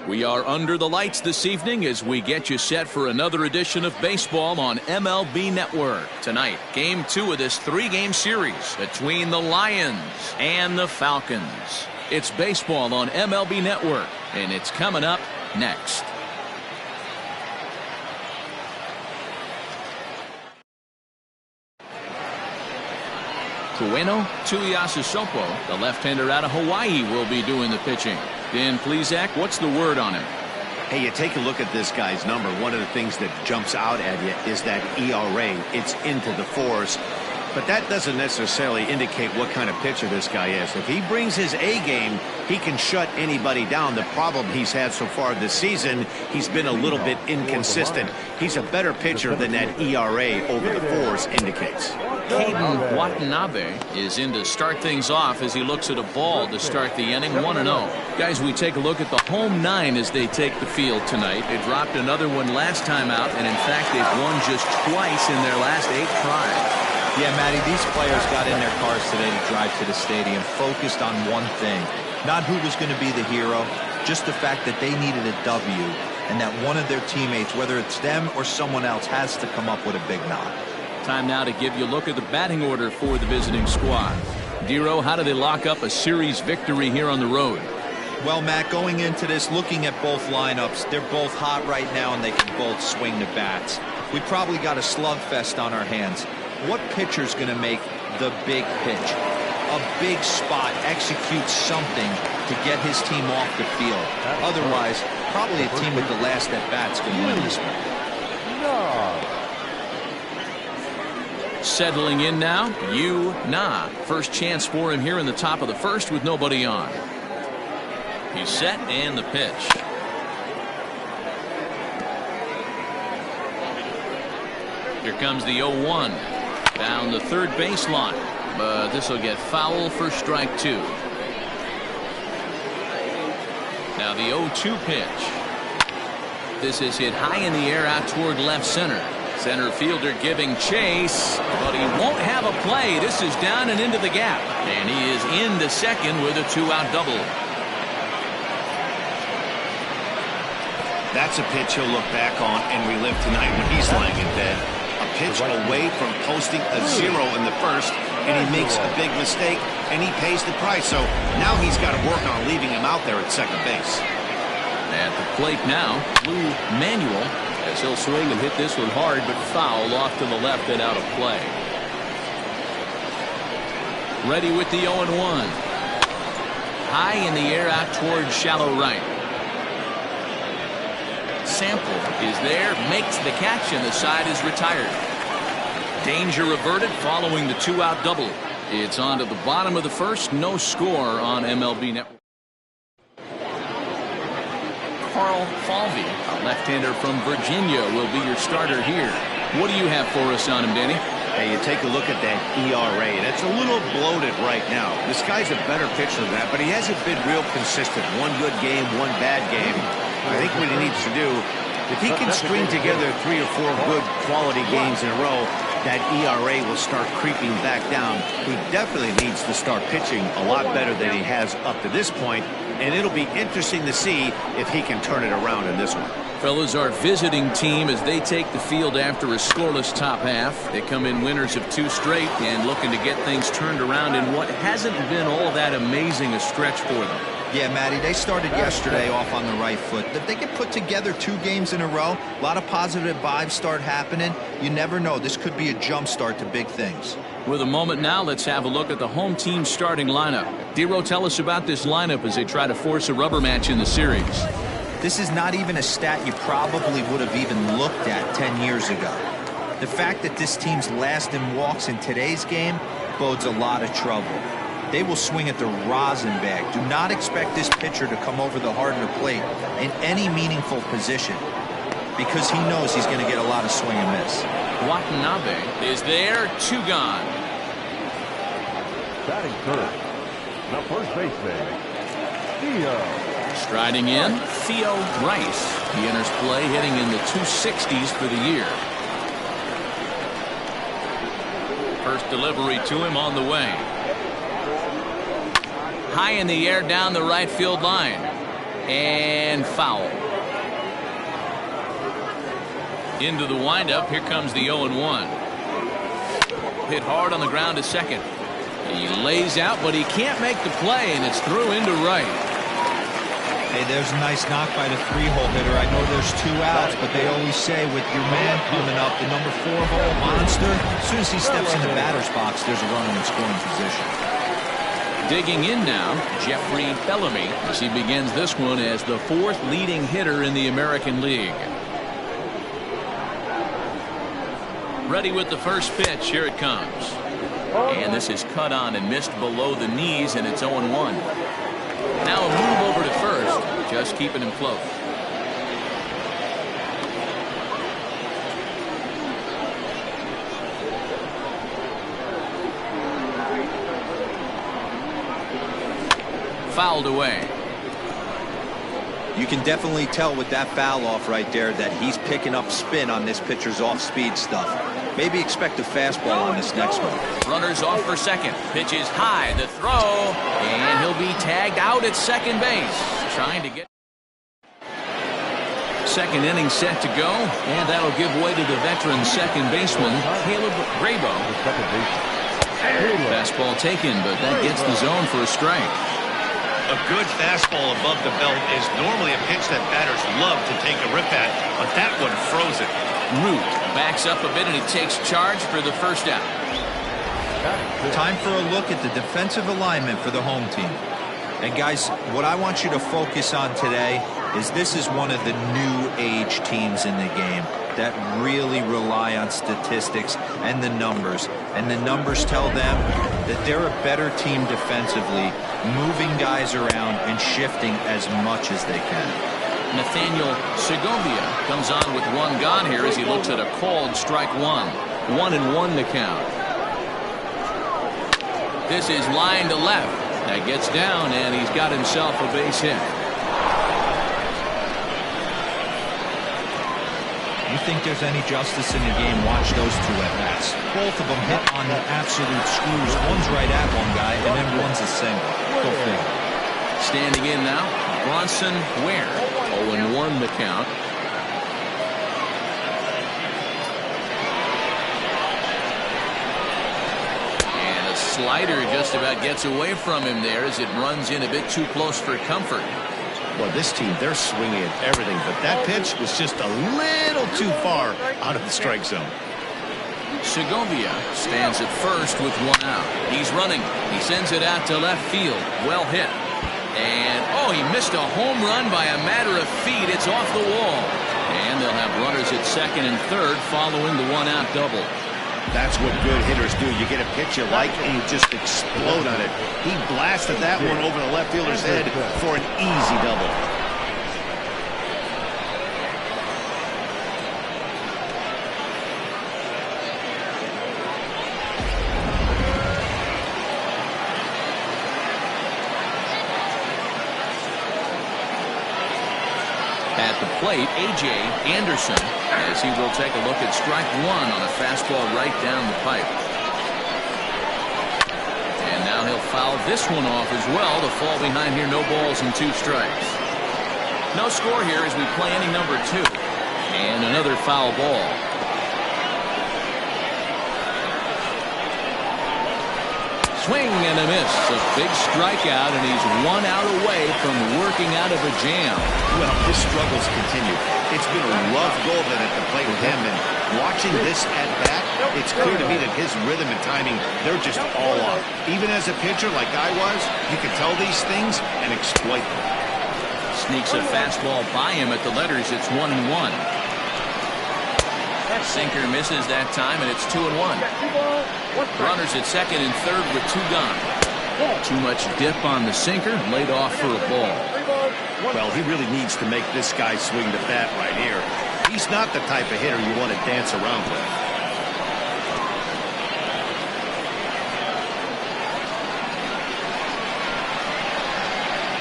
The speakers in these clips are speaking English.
We are under the lights this evening as we get you set for another edition of baseball on MLB Network. Tonight, Game 2 of this 3-game series between the Lions and the Falcons. It's baseball on MLB Network, and it's coming up next. Trueno Tuiasosopo, the left-hander out of Hawaii, will be doing the pitching. Dan Plesac, what's the word on him? Hey, you take a look at this guy's number. One of the things that jumps out at you is that ERA. It's into the 4s. But that doesn't necessarily indicate what kind of pitcher this guy is. If he brings his A game, he can shut anybody down. The problem he's had so far this season, he's been a little bit inconsistent. He's a better pitcher than that ERA over the 4s indicates. Caden Watanabe is in to start things off as he looks at a ball to start the inning. 1-0. Guys, we take a look at the home 9 as they take the field tonight. They dropped another one last time out, and in fact they've won just twice in their last 8 tries. Yeah, Matty, these players got in their cars today to drive to the stadium focused on one thing. Not who was going to be the hero, just the fact that they needed a W and that one of their teammates, whether it's them or someone else, has to come up with a big knock. Time now to give you a look at the batting order for the visiting squad. Dero, how do they lock up a series victory here on the road? Well, Matt, going into this, looking at both lineups, they're both hot right now and they can both swing the bats. We probably got a slugfest on our hands. What pitcher's going to make the big pitch? A big spot, execute something to get his team off the field. Otherwise, probably a team with the last at bat's going to win this one. Settling in now, Na. First chance for him here in the top of the first with nobody on. He's set and the pitch. Here comes the 0-1. Down the third baseline, but this will get foul for strike 2. Now the 0-2 pitch. This is hit high in the air out toward left center. Center fielder giving chase, but he won't have a play. This is down and into the gap, and he is into second with a 2-out double. That's a pitch he'll look back on and relive tonight when he's lying in bed. A pitch away from posting a 0 in the first, and he makes a big mistake, and he pays the price. So now he's got to work on leaving him out there at second base. At the plate now, Lou Manuel, as he'll swing and hit this one hard, but foul off to the left and out of play. Ready with the 0-1. High in the air out toward shallow right. Sample is there, makes the catch, and the side is retired. Danger averted following the 2-out double. It's on to the bottom of the first. No score on MLB Network. Carl Falvey, a left-hander from Virginia, will be your starter here. What do you have for us on him, Danny? Hey, you take a look at that ERA, and it's a little bloated right now. This guy's a better pitcher than that, but he hasn't been real consistent. One good game, one bad game. I think what he needs to do, if he can string together 3 or 4 good quality games in a row, that ERA will start creeping back down. He definitely needs to start pitching a lot better than he has up to this point, and it'll be interesting to see if he can turn it around in this one. Fellas, our visiting team as they take the field after a scoreless top half. They come in winners of 2 straight and looking to get things turned around in what hasn't been all that amazing a stretch for them. Yeah, Matty, they started yesterday off on the right foot. If they can put together 2 games in a row, a lot of positive vibes start happening. You never know. This could be a jump start to big things. With a moment now, let's have a look at the home team starting lineup. Dero, tell us about this lineup as they try to force a rubber match in the series. This is not even a stat you probably would have even looked at 10 years ago. The fact that this team's last in walks in today's game bodes a lot of trouble. They will swing at the rosin bag. Do not expect this pitcher to come over the heart of the plate in any meaningful position because he knows he's going to get a lot of swing and miss. Watanabe is there, 2 gone. Batting third, the first baseman, Theo. Striding in, Theo Rice. He enters play hitting in the 260s for the year. First delivery to him on the way. High in the air down the right field line. And foul. Into the windup. Here comes the 0-1. Hit hard on the ground to second. He lays out, but he can't make the play, and it's through into right. Hey, there's a nice knock by the 3-hole hitter. I know there's 2 outs, but they always say with your man coming up, the number 4-hole monster, as soon as he steps in the batter's box, there's a runner in scoring position. Digging in now, Jeffrey Bellamy, as he begins this one as the 4th leading hitter in the American League. Ready with the first pitch. Here it comes. And this is cut on and missed below the knees, and it's 0-1. Now a move over to first, just keeping him close. Fouled away. You can definitely tell with that foul off right there that he's picking up spin on this pitcher's off-speed stuff. Maybe expect a fastball on this next one. Runners off for second. Pitch is high. The throw. And he'll be tagged out at second base. Trying to get. Second inning set to go. And that'll give way to the veteran second baseman, Caleb Grabo. Fastball taken, but that gets the zone for a strike. A good fastball above the belt is normally a pitch that batters love to take a rip at, but that one froze it. Root backs up a bit, and he takes charge for the first out. Time for a look at the defensive alignment for the home team. And guys, what I want you to focus on today is this is one of the new age teams in the game that really rely on statistics and the numbers. And the numbers tell them that they're a better team defensively, moving guys around and shifting as much as they can. Nathaniel Segovia comes on with one gone here as he looks at a called strike one. 1-1 to count. This is line to left. That gets down, and he's got himself a base hit. You think there's any justice in the game, watch those 2 at-bats. Both of them hit on the absolute screws. One's right at one guy, and then one's a single. Go figure. Standing in now, Bronson Ware. 0-1 the count. And a slider just about gets away from him there as it runs in a bit too close for comfort. Well, this team, they're swinging at everything, but that pitch was just a little too far out of the strike zone. Segovia stands at first with 1 out. He's running. He sends it out to left field. Well hit. And, he missed a home run by a matter of feet. It's off the wall. And they'll have runners at second and third following the 1-out double. That's what good hitters do. You get a pitch you like, and you just explode on it. He blasted that one over the left fielder's head for an easy double. At the plate, A.J. Anderson, as he will take a look at strike one on a fastball right down the pipe. And now he'll foul this one off as well to fall behind here. No balls and 2 strikes. No score here as we play inning number 2. And another foul ball. Swing and a miss. A big strikeout, and he's 1 out away from working out of a jam. Well, his struggles continue. It's been a rough go of it at the plate with him, and watching this at bat, it's clear to me that his rhythm and timing, they're just all off. Even as a pitcher like I was, you can tell these things and exploit them. Sneaks a fastball by him at the letters. It's 1-1. Sinker misses that time, and it's 2-1. Runners at second and third with 2 gone. Too much dip on the sinker, laid off for a ball. Well, he really needs to make this guy swing the bat right here. He's not the type of hitter you want to dance around with.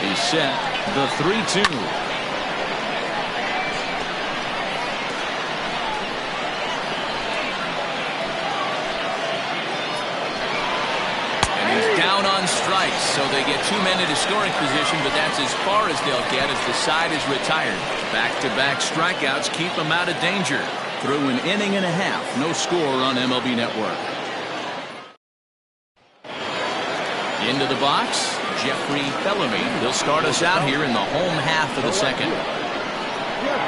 He's set. The 3-2. Down on strike. strikes, so they get 2 men into scoring position, but that's as far as they'll get as the side is retired. Back-to-back strikeouts keep them out of danger. Through an inning and a half, no score on MLB Network. Into the box, Jeffrey Bellamy. He'll start us out here in the home half of the second.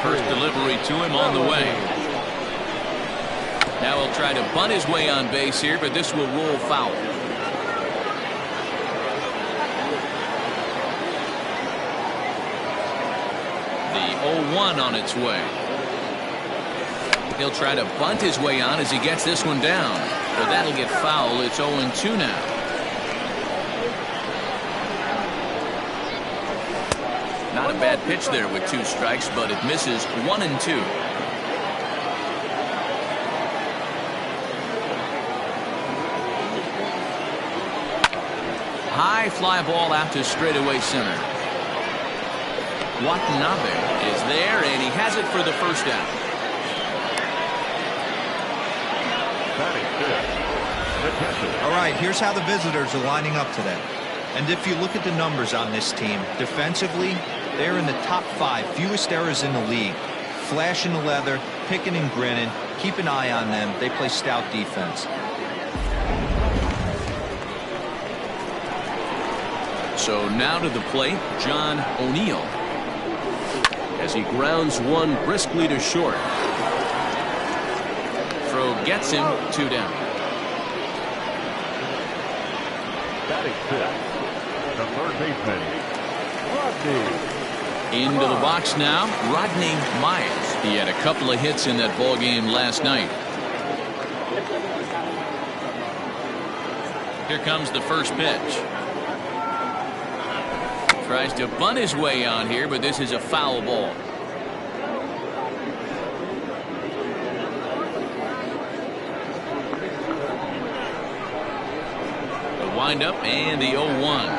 First delivery to him on the way. Now he'll try to bunt his way on base here, but this will roll foul. The 0-1 on its way. He'll try to bunt his way on as he gets this one down, but that'll get foul. It's 0-2 now. Not a bad pitch there with 2 strikes, but it misses 1-2. High fly ball out to straightaway center. Watanabe is there, and he has it for the first out. All right, here's how the visitors are lining up today. And if you look at the numbers on this team, defensively, they're in the top 5 fewest errors in the league. Flashing the leather, picking and grinning. Keep an eye on them. They play stout defense. So now to the plate, John O'Neill, as he grounds one briskly to short. Throw gets him 2 down. Batting fifth, the third baseman, Rodney. Into the box now, Rodney Myers. He had a couple of hits in that ball game last night. Here comes the first pitch. Tries to bunt his way on here, but this is a foul ball. The windup and the 0-1.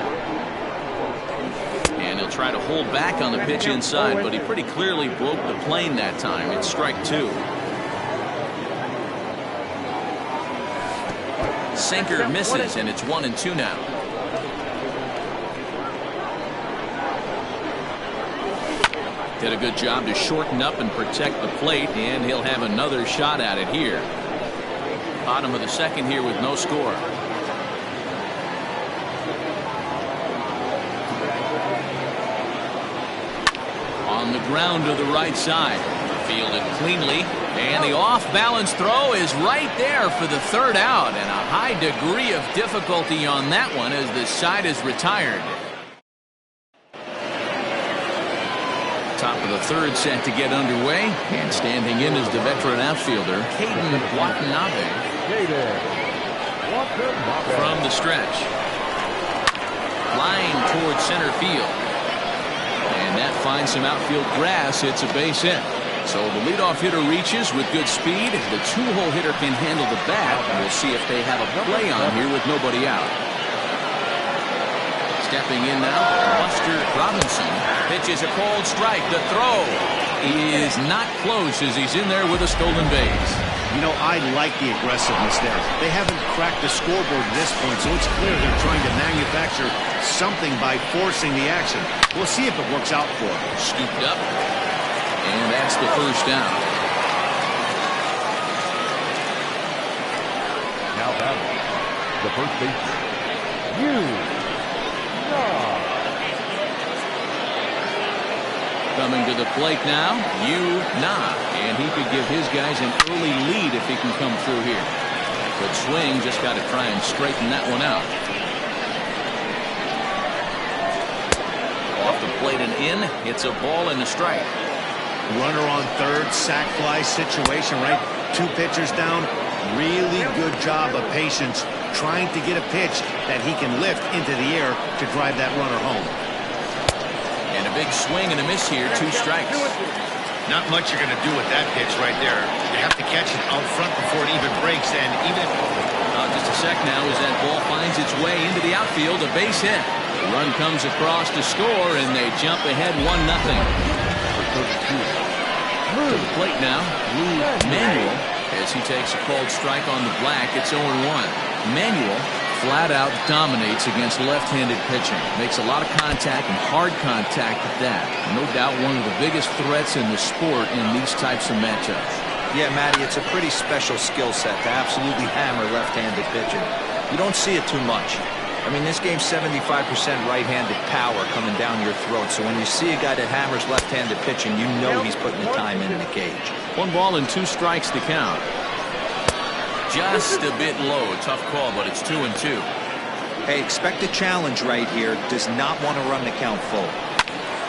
And he'll try to hold back on the pitch inside, but he pretty clearly broke the plane that time. It's strike 2. Sinker misses, and it's 1-2 now. Did a good job to shorten up and protect the plate, and he'll have another shot at it here. Bottom of the second here with no score. On the ground to the right side. Fielded cleanly, and the off-balance throw is right there for the third out, and a high degree of difficulty on that one as the side is retired. Top of the third set to get underway, and standing in is the veteran outfielder Caden Watanabe. From the stretch, flying towards center field, and that finds some outfield grass. It's a base hit. So the leadoff hitter reaches with good speed. The 2-hole hitter can handle the bat. We'll see if they have a play on here with nobody out. Stepping in now, Buster Robinson pitches a cold strike. The throw is not close as he's in there with a stolen base. You know, I like the aggressiveness there. They haven't cracked the scoreboard at this point, so it's clear they're trying to manufacture something by forcing the action. We'll see if it works out for them. Scooped up, and that's the first down. Now batting, the first baseman, Coming to the plate now, and he could give his guys an early lead if he can come through here. Good swing, just got to try and straighten that one out. Off the plate and in, it's a ball and a strike. Runner on third, sac fly situation, right? 2 pitchers down. Really good job of patience, trying to get a pitch that he can lift into the air to drive that runner home. And a big swing and a miss here, 2 strikes. Not much you're going to do with that pitch right there. You have to catch it out front before it even breaks, and even just a sec now as that ball finds its way into the outfield, a base hit. The run comes across to score, and they jump ahead 1-0. To the plate now, Lou Manuel, as he takes a called strike on the black. It's 0-1. Manuel, flat out dominates against left-handed pitching. Makes a lot of contact and hard contact at that. No doubt one of the biggest threats in the sport in these types of matchups. Yeah, Matty, it's a pretty special skill set to absolutely hammer left-handed pitching. You don't see it too much. I mean, this game's 75% right-handed power coming down your throat. So when you see a guy that hammers left-handed pitching, you know he's putting the time in the cage. 1 ball and 2 strikes to count. Just a bit low. Tough call, but it's 2-2. Hey, expect a challenge right here. Does not want to run the count full.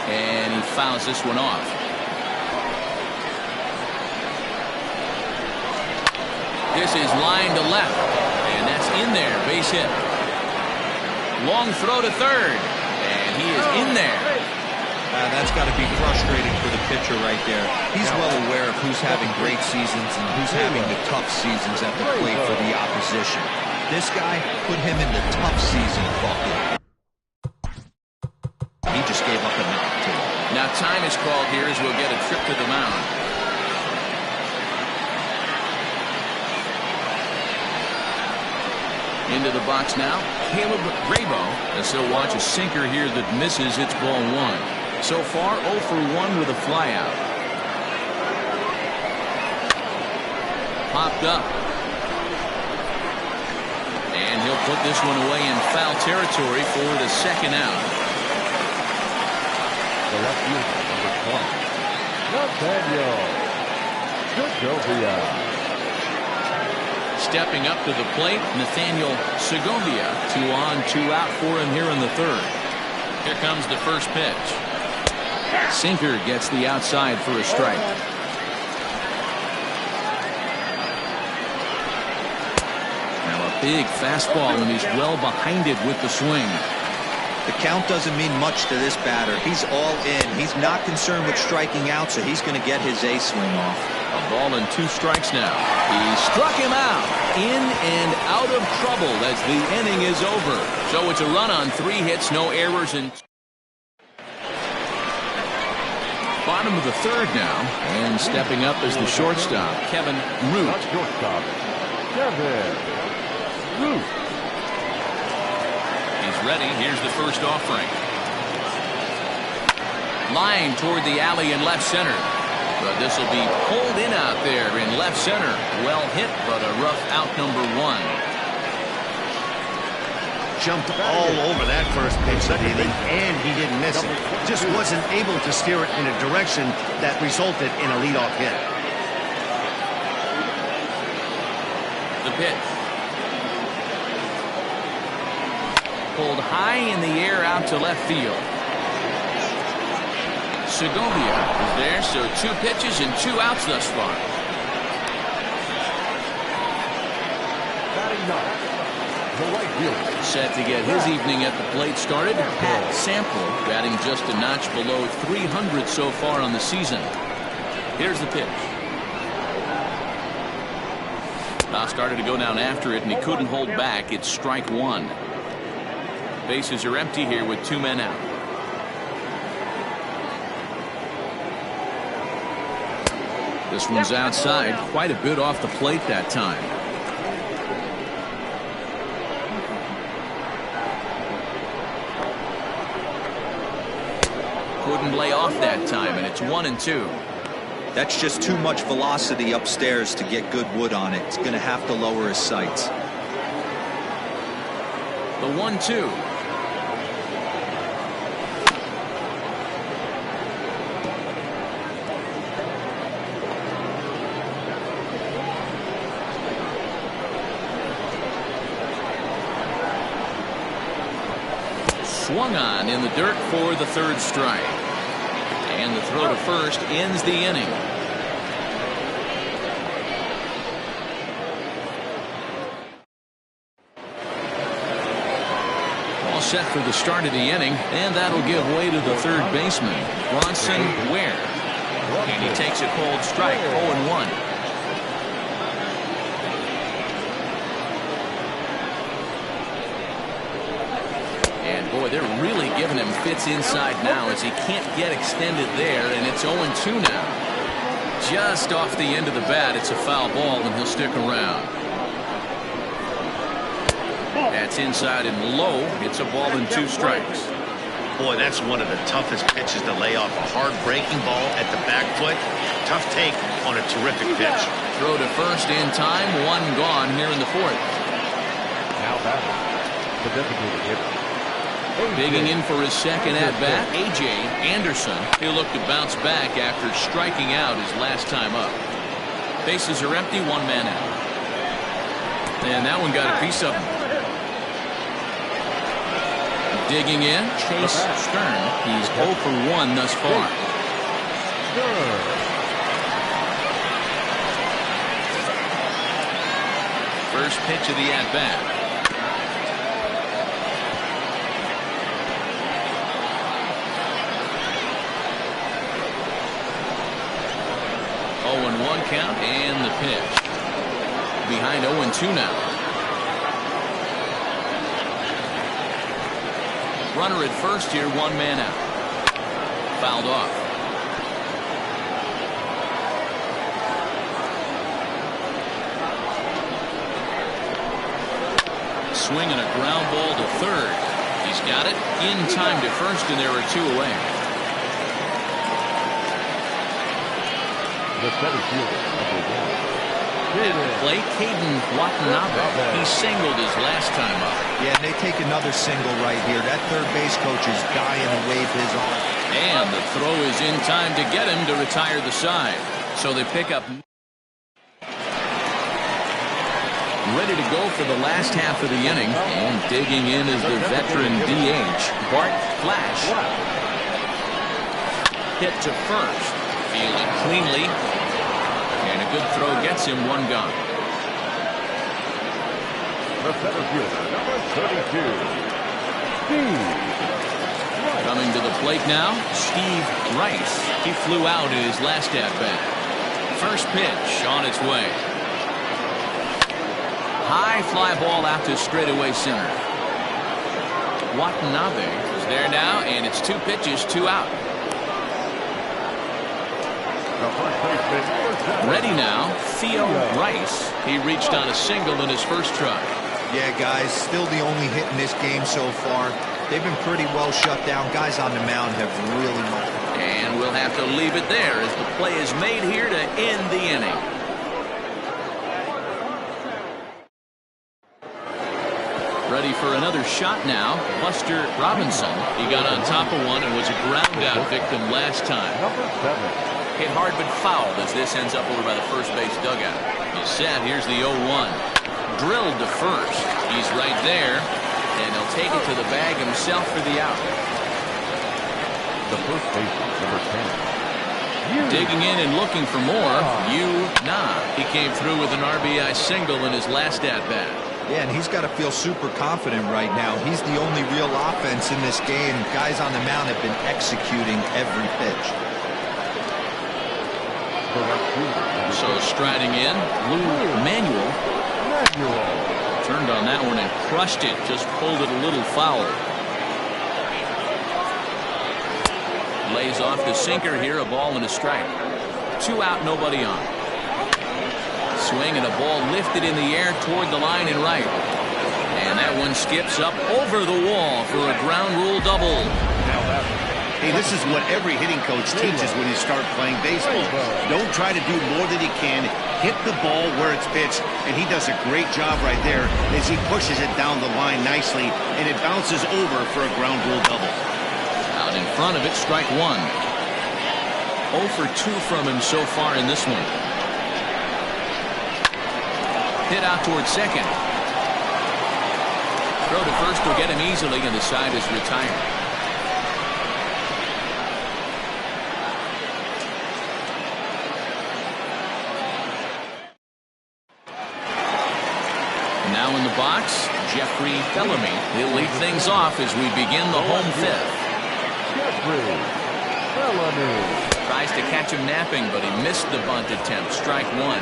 And he fouls this one off. This is line to left. And that's in there. Base hit. Long throw to third. And he is in there. That's got to be frustrating for the pitcher right there. He's well aware of who's having great seasons and who's having the tough seasons at the plate for the opposition. This guy put him in the tough season bucket. He just gave up a knock to him. Now time is called here as we'll get a trip to the mound. Into the box now, Caleb Grabo, as he'll watch a sinker here that misses. It's ball 1. So far, 0 for 1 with a flyout. Popped up. And he'll put this one away in foul territory for the second out. The left fielder, number 20, Nathaniel Segovia. Stepping up to the plate, Nathaniel Segovia. 2 on, 2 out for him here in the third. Here comes the first pitch. Sinker gets the outside for a strike. Now a big fastball, and he's well behind it with the swing. The count doesn't mean much to this batter. He's all in. He's not concerned with striking out, so he's going to get his A swing off. A ball and 2 strikes now. He struck him out. In and out of trouble as the inning is over. So it's a run on 3 hits, no errors, and bottom of the third now, and stepping up is the shortstop, Kevin Root. Shortstop, Kevin Root. He's ready. Here's the first offering. Line toward the alley in left center. But this will be pulled in out there in left center. Well hit, but a rough out number 1. Jumped all over that first pitch, and he didn't miss it. Just wasn't able to steer it in a direction that resulted in a leadoff hit. The pitch. Pulled high in the air out to left field. Segovia is there, so 2 pitches and 2 outs thus far. Batting 9. The right fielder. Set to get his evening at the plate started. Pat Sample batting just a notch below 300 so far on the season. Here's the pitch. Started to go down after it, and he couldn't hold back. It's strike 1. Bases are empty here with 2 men out. This one's outside, quite a bit off the plate that time. Couldn't lay off that time, and it's 1-2. That's just too much velocity upstairs to get good wood on it. It's going to have to lower his sights. The 1-2. Swung on in the dirt for the third strike. And the throw to first ends the inning. All set for the start of the inning, and that'll give way to the third baseman, Bronson Ware. And he takes a cold strike, 0-1. And boy, they're really giving him fits inside now as he can't get extended there, and it's 0-2 now. Just off the end of the bat, it's a foul ball, and he'll stick around. That's inside and low. It's a ball and 2 strikes. Boy, that's one of the toughest pitches to lay off. A hard breaking ball at the back foot. Tough take on a terrific pitch. Throw to first in time. 1 gone here in the 4th. Now batting, the designated hitter. Digging in for his second at-bat, A.J. Anderson. He'll look to bounce back after striking out his last time up. Bases are empty, 1 man out. And that one got a piece of him. Digging in, Chase Stern. He's 0 for 1 thus far. First pitch of the at-bat. Oh, 1 count and the pitch. Behind 0-2 now. Runner at first here, 1 man out. Fouled off. Swinging a ground ball to third. He's got it in time to first, and there are 2 away. The center fielder, number 1. At the plate, Caden Watanabe. He singled his last time up. Yeah, and they take another single right here. That third base coach is dying to wave his arm. And the throw is in time to get him to retire the side. So they pick up. Ready to go for the last half of the inning. And digging in is the veteran DH, Bart Flash. Hit to first. Fielded cleanly. And a good throw gets him 1 gone. The center fielder, number 32, Steve. Coming to the plate now, Steve Rice. He flew out in his last at-bat. First pitch on its way. High fly ball out to straightaway center. Watanabe is there now, and it's 2 pitches, 2 out. Ready now, Theo Rice. He reached on a single in his first try. Yeah, guys, still the only hit in this game so far. They've been pretty well shut down. Guys on the mound have really muffled. And we'll have to leave it there as the play is made here to end the inning. Ready for another shot now, Buster Robinson. He got on top of one and was a ground out victim last time. Number 7. Hit hard but fouled as this ends up over by the first base dugout. He's set. Here's the 0-1. Drilled to first. He's right there. And he'll take it to the bag himself for the out. The first baseman, number 10. Digging in and looking for more. He came through with an RBI single in his last at-bat. Yeah, and he's got to feel super confident right now. He's the only real offense in this game. Guys on the mound have been executing every pitch. So striding in, Lou Manuel turned on that one and crushed it. Just pulled it a little foul. Lays off the sinker here, a ball and a strike. 2 out, nobody on. Swing and a ball lifted in the air toward the line and right. And that one skips up over the wall for a ground rule double. Hey, this is what every hitting coach teaches when you start playing baseball. Don't try to do more than you can. Hit the ball where it's pitched, and he does a great job right there as he pushes it down the line nicely, and it bounces over for a ground rule double. Out in front of it, strike 1. 0 for 2 from him so far in this one. Hit out towards second. Throw to first will get him easily, and the side is retired. Now in the box, Jeffrey Bellamy. He'll lead things off as we begin the home 5th. Jeffrey Bellamy tries to catch him napping, but he missed the bunt attempt. Strike 1.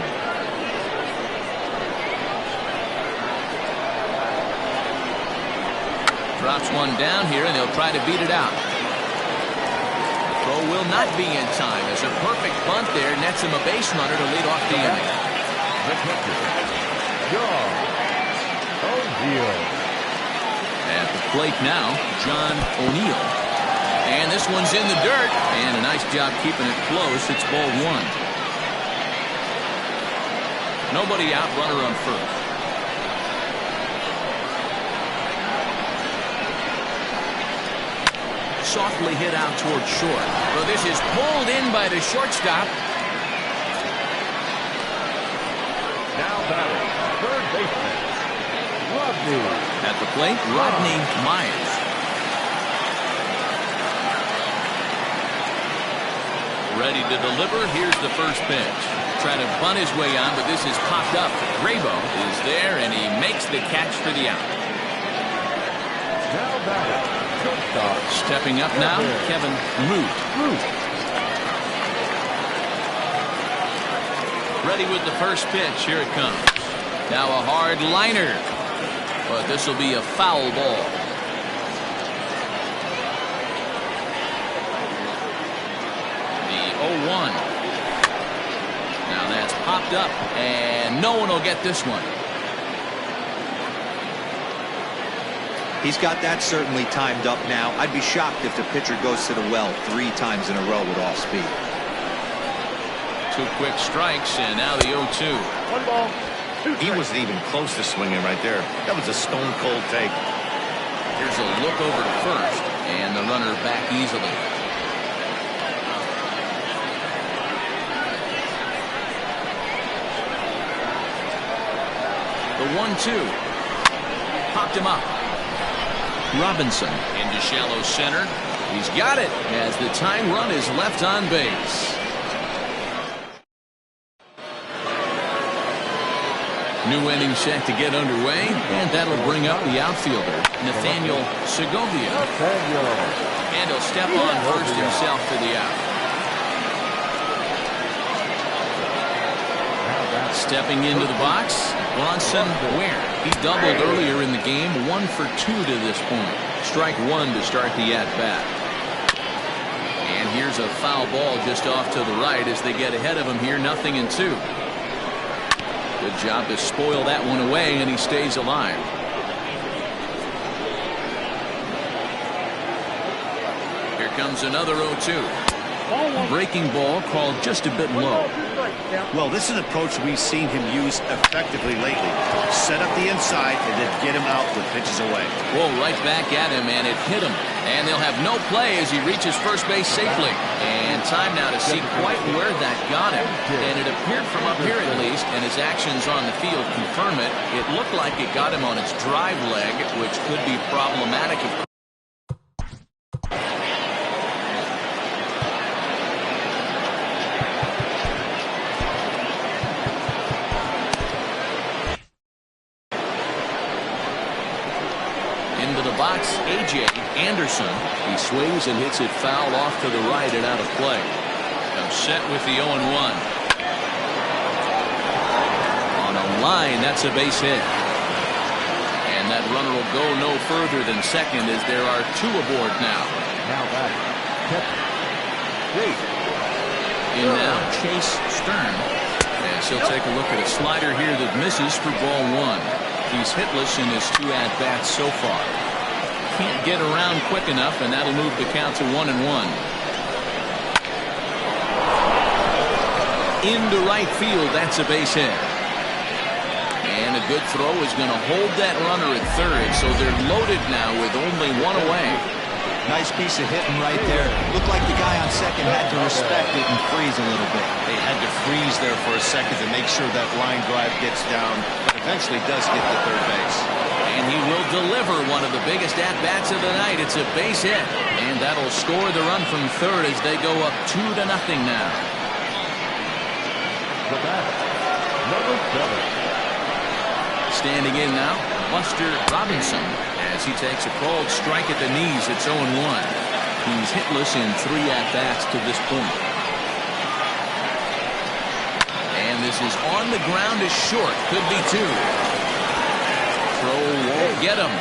Drops one down here, and they'll try to beat it out. Throw will not be in time as a perfect bunt there nets him a base runner to lead off the inning. At the plate now, John O'Neill. And this one's in the dirt. And a nice job keeping it close. It's ball one. Nobody out, runner on first. Softly hit out towards short. Well, this is pulled in by the shortstop. Now batting, third baseman, Rodney. At the plate, Rodney Myers. Ready to deliver. Here's the first pitch. Trying to bunt his way on, but this is popped up. Grabo is there, and he makes the catch for the out. Now batting, shortstop. Stepping up now, Kevin Root. Ready with the first pitch. Here it comes. Now a hard liner. But this will be a foul ball. The 0-1. Now that's popped up, and no one will get this one. He's got that certainly timed up now. I'd be shocked if the pitcher goes to the well 3 times in a row with off speed. 2 quick strikes, and now the 0-2. 1 ball, 2 He strikes. wasn't even close to swinging right there. That was a stone cold take. Here's a look over to first, and the runner back easily. The 1-2. Popped him up. Robinson into shallow center. He's got it as the tying run is left on base. New inning set to get underway, and that'll bring up the outfielder, Nathaniel Segovia. And he'll step on first himself for the out. Stepping into the box, Bronson Ware. He doubled earlier in the game, 1 for 2 to this point. Strike 1 to start the at-bat. And here's a foul ball just off to the right as they get ahead of him here, 0-2. Good job to spoil that one away, and he stays alive. Here comes another 0-2. Breaking ball called just a bit low. Well, this is an approach we've seen him use effectively lately. Set up the inside and then get him out with pitches away. Whoa, right back at him, and it hit him. And they'll have no play as he reaches first base safely. And time now to see quite where that got him. And it appeared from up here at least, and his actions on the field confirm it. It looked like it got him on its drive leg, which could be problematic. Into the box, A.J. Anderson. He swings and hits it foul off to the right and out of play. Now set with the 0-1. On a line, that's a base hit. And that runner will go no further than second as there are 2 aboard now. Now back. Wait. In now, Chase Stern. As he'll take a look at a slider here that misses for ball 1. He's hitless in his 2 at-bats so far. Can't get around quick enough, and that'll move the count to 1-1. Into right field, that's a base hit. And a good throw is going to hold that runner at third, so they're loaded now with only 1 away. Nice piece of hitting right there. Looked like the guy on second had to respect it and freeze a little bit. They had to freeze there for a second to make sure that line drive gets down, but eventually does get to third base. And he will deliver one of the biggest at-bats of the night. It's a base hit, and that'll score the run from third as they go up 2-0 now. The bat, number 7. Standing in now, Buster Robinson, as he takes a called strike at the knees. It's 0-1. He's hitless in 3 at-bats to this point. And this is on the ground is short. Could be 2. Throw won't get him.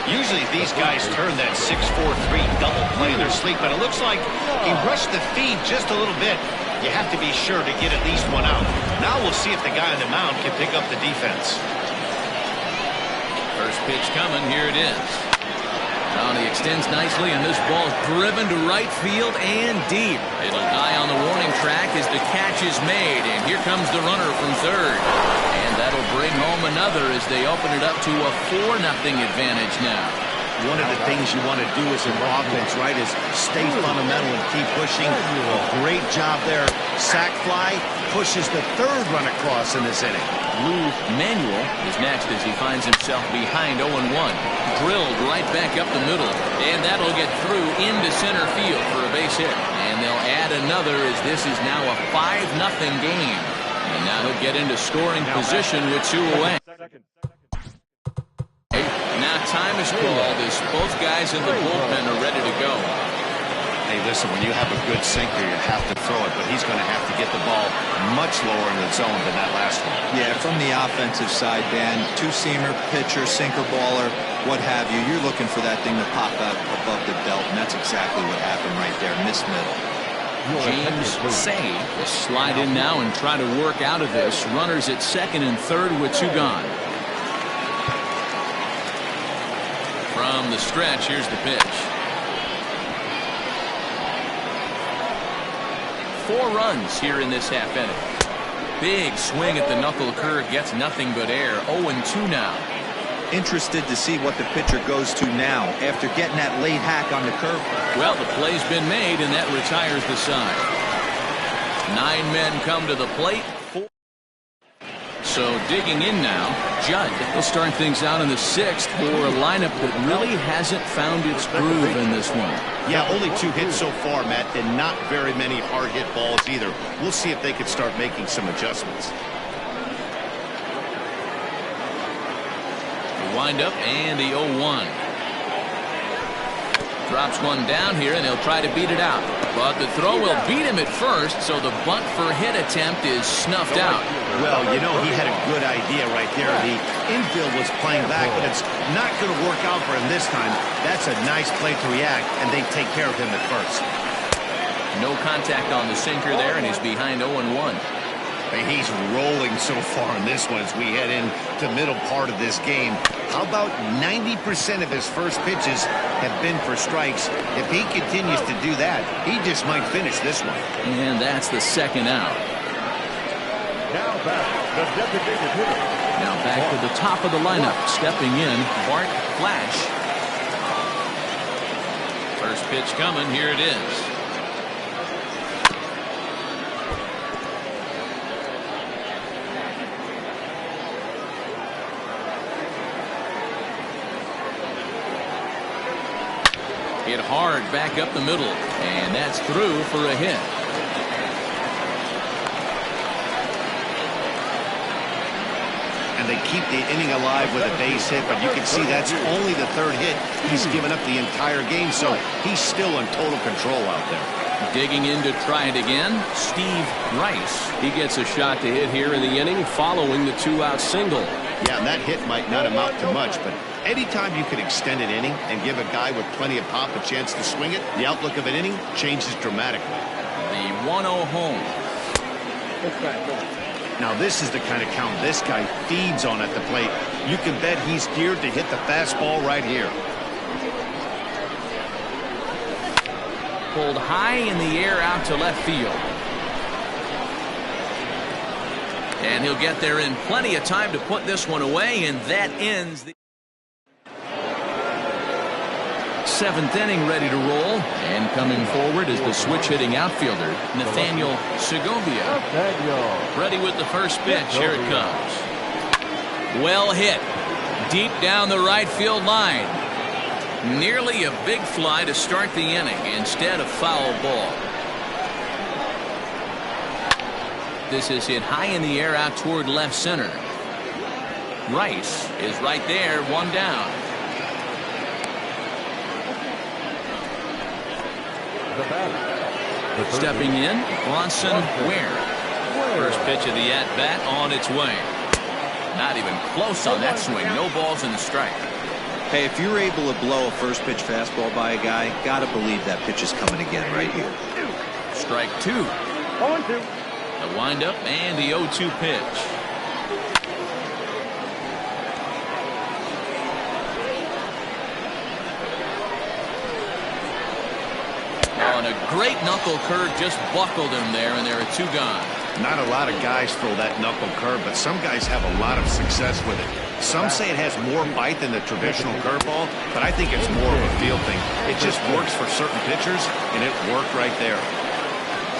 Usually these guys turn that 6-4-3 double play in their sleep, but it looks like he rushed the feed just a little bit. You have to be sure to get at least 1 out. Now Now we'll see if the guy on the mound can pick up the defense. First pitch coming. Here it is. He extends nicely, and this ball is driven to right field and deep. It'll die on the warning track as the catch is made, and here comes the runner from third. And that'll bring home another as they open it up to a 4-0 advantage now. One of the things you want to do as an offense, right, is stay fundamental and keep pushing. A great job there. Sack fly pushes the third run across in this inning. Lou Manuel is next as he finds himself behind 0-1. Drilled right back up the middle, and that'll get through into center field for a base hit. And they'll add another as this is now a 5-0 game. And now he'll get into scoring position with 2 away. Now time is called as both guys in the bullpen are ready to go. Hey, listen, when you have a good sinker, you have to throw it, but he's going to have to get the ball much lower in the zone than that last one. Yeah, from the offensive side, Dan, two-seamer, pitcher, sinker baller, what have you, you're looking for that thing to pop out above the belt, and that's exactly what happened right there, miss middle. James Say will slide in now and try to work out of this. Runners at second and third with 2 gone. From the stretch, here's the pitch. 4 runs here in this half inning. Big swing at the knuckle curve, gets nothing but air. 0-2 now. Interested to see what the pitcher goes to now after getting that late hack on the curve. Well, the play's been made, and that retires the side. 9 men come to the plate. So digging in now, Judd will start things out in the 6th for a lineup that really hasn't found its groove in this one. Yeah, only 2 hits so far, Matt, and not very many hard hit balls either. We'll see if they can start making some adjustments. The windup and the 0-1. Drops one down here, and he'll try to beat it out. But the throw will beat him at first, so the bunt for hit attempt is snuffed out. Well, you know, he had a good idea right there. The infield was playing back, but it's not going to work out for him this time. That's a nice play to react, and they take care of him at first. No contact on the sinker there, and he's behind 0-1. He's rolling so far in this one as we head into the middle part of this game. How about 90% of his first pitches have been for strikes? If he continues to do that, he just might finish this one. And that's the 2nd out. Now back, the designated hitter. Now back to the top of the lineup. Stepping in, Bart Flash. First pitch coming. Here it is. Hit hard back up the middle, and that's through for a hit. And they keep the inning alive with a base hit, but you can see that's only the 3rd hit he's given up the entire game, so he's still in total control out there. Digging in to try it again, Steve Rice. He gets a shot to hit here in the inning following the 2-out single. Yeah, and that hit might not amount to much, but anytime you can extend an inning and give a guy with plenty of pop a chance to swing it, the outlook of an inning changes dramatically. The 1-0 home. Now this is the kind of count this guy feeds on at the plate. You can bet he's geared to hit the fastball right here. Pulled high in the air out to left field. And he'll get there in plenty of time to put this one away, and that ends the 7th inning, ready to roll. And coming forward is the switch-hitting outfielder, Nathaniel Segovia. Ready with the first pitch. Here it comes. Well hit. Deep down the right field line. Nearly a big fly to start the inning instead of foul ball. This is hit high in the air out toward left center. Rice is right there, 1 down. Stepping in, Bronson Ware. First pitch of the at-bat on its way. Not even close on that swing. No balls in the strike. Hey, if you're able to blow a first pitch fastball by a guy, gotta believe that pitch is coming again right here. Strike 2. 0-2. The windup and the 0-2 pitch. Oh, and a great knuckle curve just buckled him there, and there are 2 gone. Not a lot of guys throw that knuckle curve, but some guys have a lot of success with it. Some say it has more bite than the traditional curveball, but I think it's more of a feel thing. It just works for certain pitchers, and it worked right there.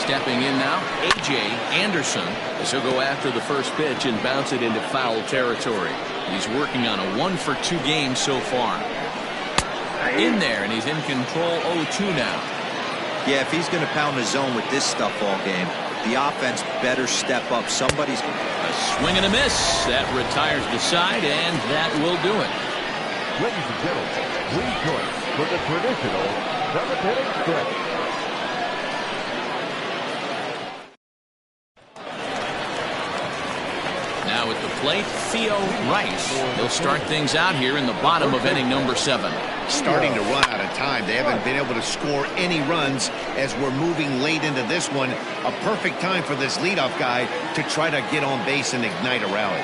Stepping in now, A.J. Anderson, as he'll go after the first pitch and bounce it into foul territory. He's working on a 1-for-2 game so far. In there, and he's in control 0-2 now. Yeah, if he's going to pound the zone with this stuff all game, the offense better step up. Somebody's... A swing and a miss. That retires the side, and that will do it. Ladies and gentlemen, please join us for the traditional 7th-inning stretch. Now at the plate, Theo Rice. He'll start things out here in the bottom of inning number 7. Starting to run out of time. They haven't been able to score any runs as we're moving late into this one. A perfect time for this leadoff guy to try to get on base and ignite a rally.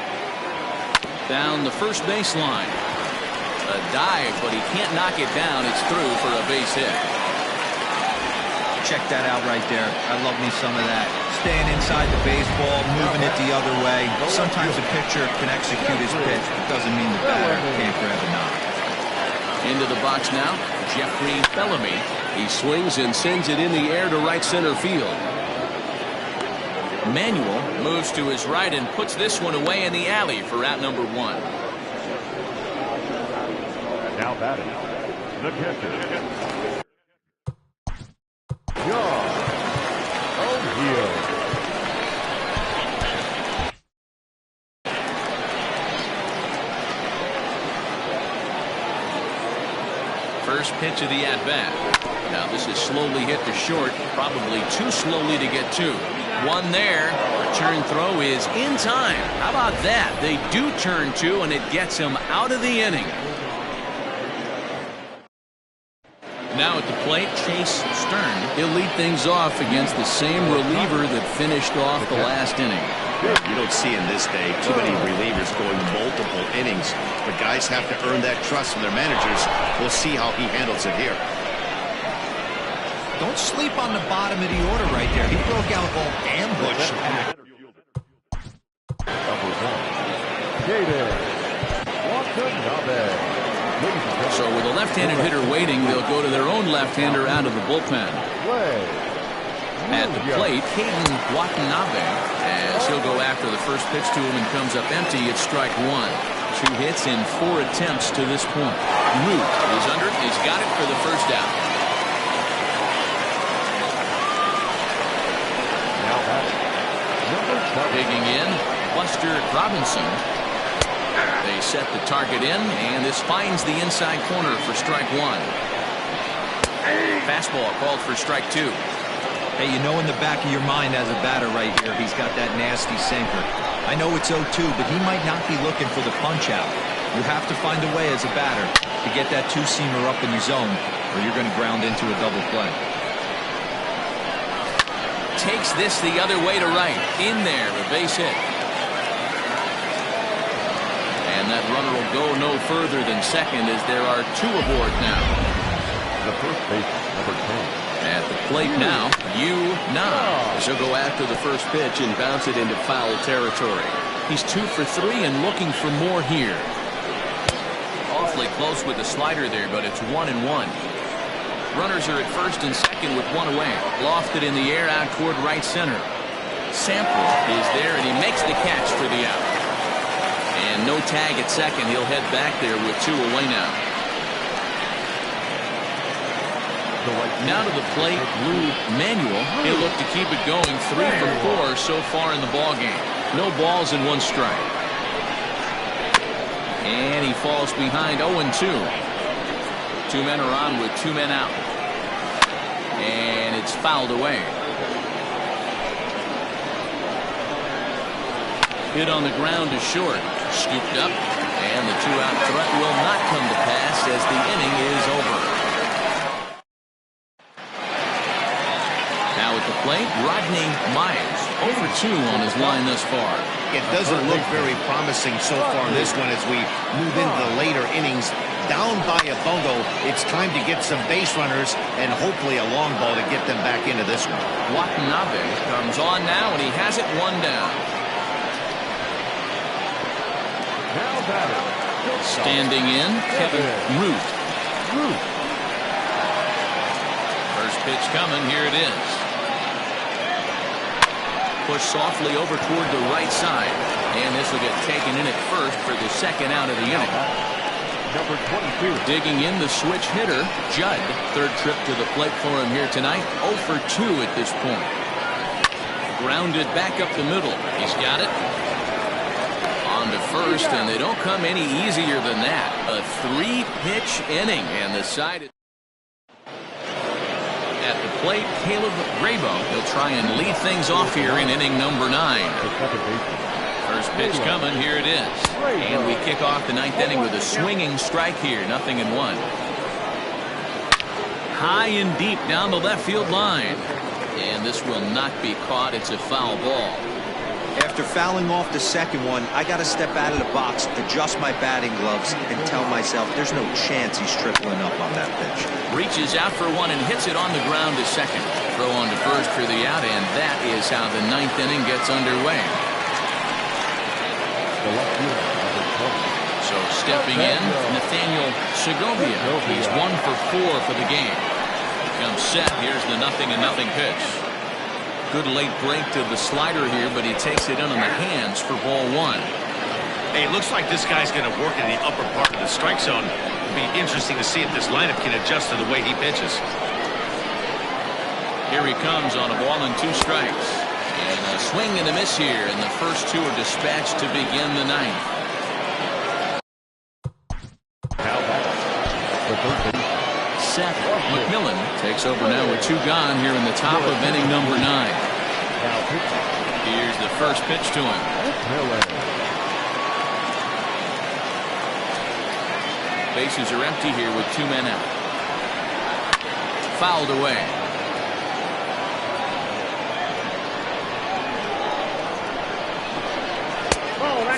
Down the first baseline. A dive, but he can't knock it down. It's through for a base hit. Check that out right there. I love me some of that. Staying inside the baseball, moving it the other way. Sometimes a pitcher can execute his pitch, but doesn't mean the batter can't grab a knock. Into the box now, Jeffrey Bellamy. He swings and sends it in the air to right center field. Manuel moves to his right and puts this one away in the alley for out number 1. Now batting, the catcher, John O'Neill. First pitch of the at-bat. Now this is slowly hit to short, probably too slowly to get to. One there. Return throw is in time. How about that? They do turn 2, and it gets him out of the inning. Now at the plate, Chase Stern. He'll lead things off against the same reliever that finished off the last inning. You don't see in this day too many relievers going multiple innings, but guys have to earn that trust from their managers. We'll see how he handles it here. Don't sleep on the bottom of the order right there. He broke out all ambush act. Number 1, David Watanabe. So with a left-handed hitter waiting, they'll go to their own left-hander out of the bullpen. At the plate, Caden Watanabe, as he'll go after the first pitch to him and comes up empty. It's strike 1. 2 hits in 4 attempts to this point. Root is under it. He's got it for the first out. Digging in, Buster Robinson. They set the target in, and this finds the inside corner for strike 1. Fastball called for strike 2. Hey, you know in the back of your mind as a batter right here, he's got that nasty sinker. I know it's 0-2, but he might not be looking for the punch-out. You have to find a way as a batter to get that two-seamer up in your zone, or you're going to ground into a double play. Takes this the other way to right. In there, a base hit. And that runner will go no further than second as there are 2 aboard now. The first base, number 10. At the plate now, Now. She'll go after the first pitch and bounce it into foul territory. He's 2 for 3 and looking for more here. Awfully close with the slider there, but it's 1-1. Runners are at first and second with 1 away. Lofted in the air out toward right center. Sample is there, and he makes the catch for the out. And no tag at second. He'll head back there with 2 away now. Now to the plate, Lou Manuel. He'll look to keep it going. 3 for 4 so far in the ballgame. No balls and 1 strike. And he falls behind 0-2. 2 men are on with 2 men out. And it's fouled away. Hit on the ground to short. Scooped up. And the 2-out threat will not come to pass as the inning is over. Now at the plate, Rodney Myers. over 2 on his line thus far. It doesn't look very promising so far in this one as we move into the later innings. Down by a bundle, it's time to get some base runners and hopefully a long ball to get them back into this one. Watanabe comes on now, and he has it 1 down. Now batting. Standing in, Kevin Root. First pitch coming, here it is. Push softly over toward the right side, and this will get taken in at first for the second out of the inning. Number 22. Digging in the switch hitter, Judd. Third trip to the plate for him here tonight. 0 for 2 at this point. Grounded back up the middle. He's got it. On to first, and they don't come any easier than that. A 3-pitch inning, and the side at the plate, Caleb Grabo. He'll try and lead things off here in inning number 9. First pitch coming, here it is. And we kick off the 9th inning with a swinging strike here, 0-1. High and deep down the left field line. And this will not be caught. It's a foul ball. After fouling off the second one, I got to step out of the box, adjust my batting gloves, and tell myself there's no chance he's tripling up on that pitch. Reaches out for one and hits it on the ground to second. Throw on to first for the out, and that is how the 9th inning gets underway. So stepping in, Nathaniel Segovia. He's 1 for 4 for the game. Comes set. Here's the 0-0 pitch. Good late break to the slider here, but he takes it in on the hands for ball 1. Hey, it looks like this guy's going to work in the upper part of the strike zone. It'll be interesting to see if this lineup can adjust to the way he pitches. Here he comes on a ball and 2 strikes. And a swing and a miss here, and the first 2 are dispatched to begin the 9th. Seth McMillan takes over now with 2 gone here in the top of inning number 9. Here's the first pitch to him. Bases are empty here with 2 men out. Fouled away.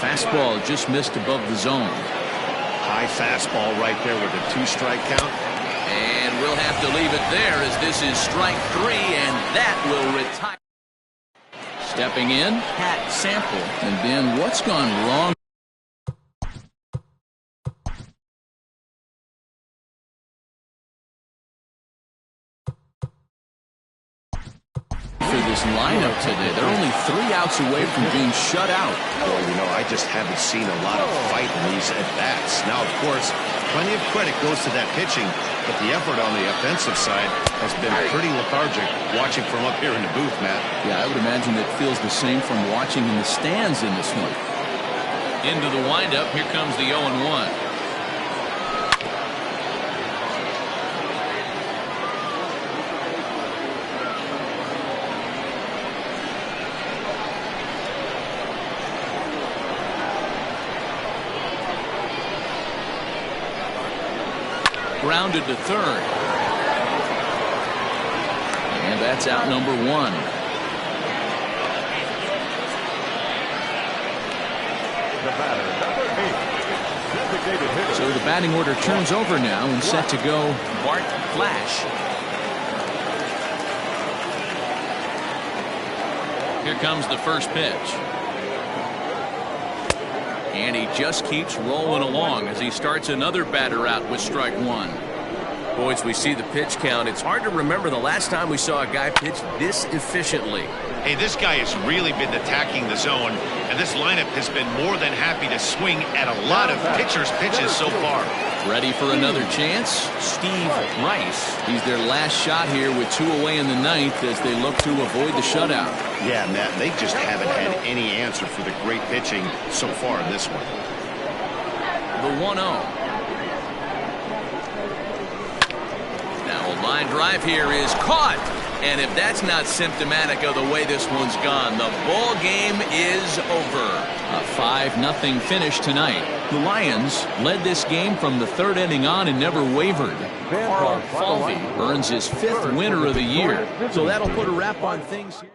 Fastball just missed above the zone. High fastball right there with a 2-strike count. And we'll have to leave it there as this is strike 3, and that will retire. Stepping in, Pat Sample. And then what's gone wrong? For this lineup today, they're only 3 outs away from being shut out. Well, you know, I just haven't seen a lot of fight in these at-bats. Now, of course, plenty of credit goes to that pitching, but the effort on the offensive side has been pretty lethargic watching from up here in the booth, Matt. Yeah, I would imagine it feels the same from watching in the stands in this one. Into the windup, here comes the 0-1. Grounded to third. And that's out number 1. So the batting order turns over now and set to go Bart Flash. Here comes the first pitch. And he just keeps rolling along as he starts another batter out with strike 1. Boys, we see the pitch count. It's hard to remember the last time we saw a guy pitch this efficiently. Hey, this guy has really been attacking the zone, and this lineup has been more than happy to swing at a lot of pitchers' pitches so far. Ready for another chance? Steve Rice. He's their last shot here with 2 away in the 9th as they look to avoid the shutout. Yeah, Matt, they just haven't had any answer for the great pitching so far in this one. The 1-0. Now a line drive here is caught. And if that's not symptomatic of the way this one's gone, the ball game is over. A 5-0 finish tonight. The Lions led this game from the 3rd inning on and never wavered. Carl Falvey earns his 5th winner of the year. So that'll put a wrap on things here.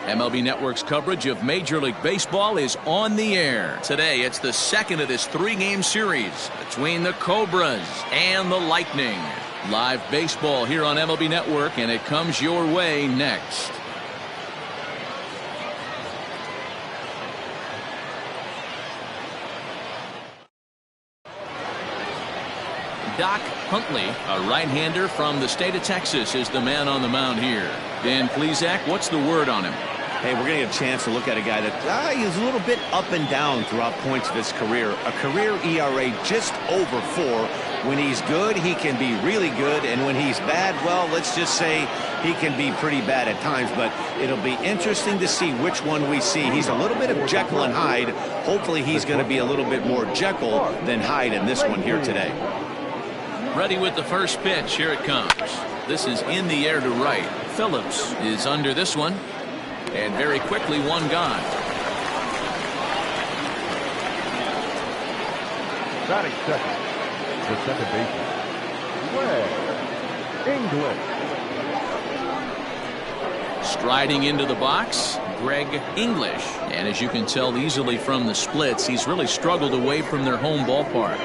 MLB Network's coverage of Major League Baseball is on the air. Today, it's the second of this three-game series between the Cobras and the Lightning. Live baseball here on MLB Network, and it comes your way next. Doc Huntley, a right-hander from the state of Texas, is the man on the mound here. Dan Plesac, what's the word on him? Hey, we're going to get a chance to look at a guy that he's a little bit up and down throughout points of his career. A career ERA just over 4. When he's good, he can be really good. And when he's bad, well, let's just say he can be pretty bad at times. But it'll be interesting to see which one we see. He's a little bit of Jekyll and Hyde. Hopefully he's going to be a little bit more Jekyll than Hyde in this one here today. Ready with the first pitch. Here it comes. This is in the air to right. Phillips is under this one. And very quickly, one gone. Batting second, the second baseman, English. Striding into the box, Greg English. And as you can tell easily from the splits, he's really struggled away from their home ballpark.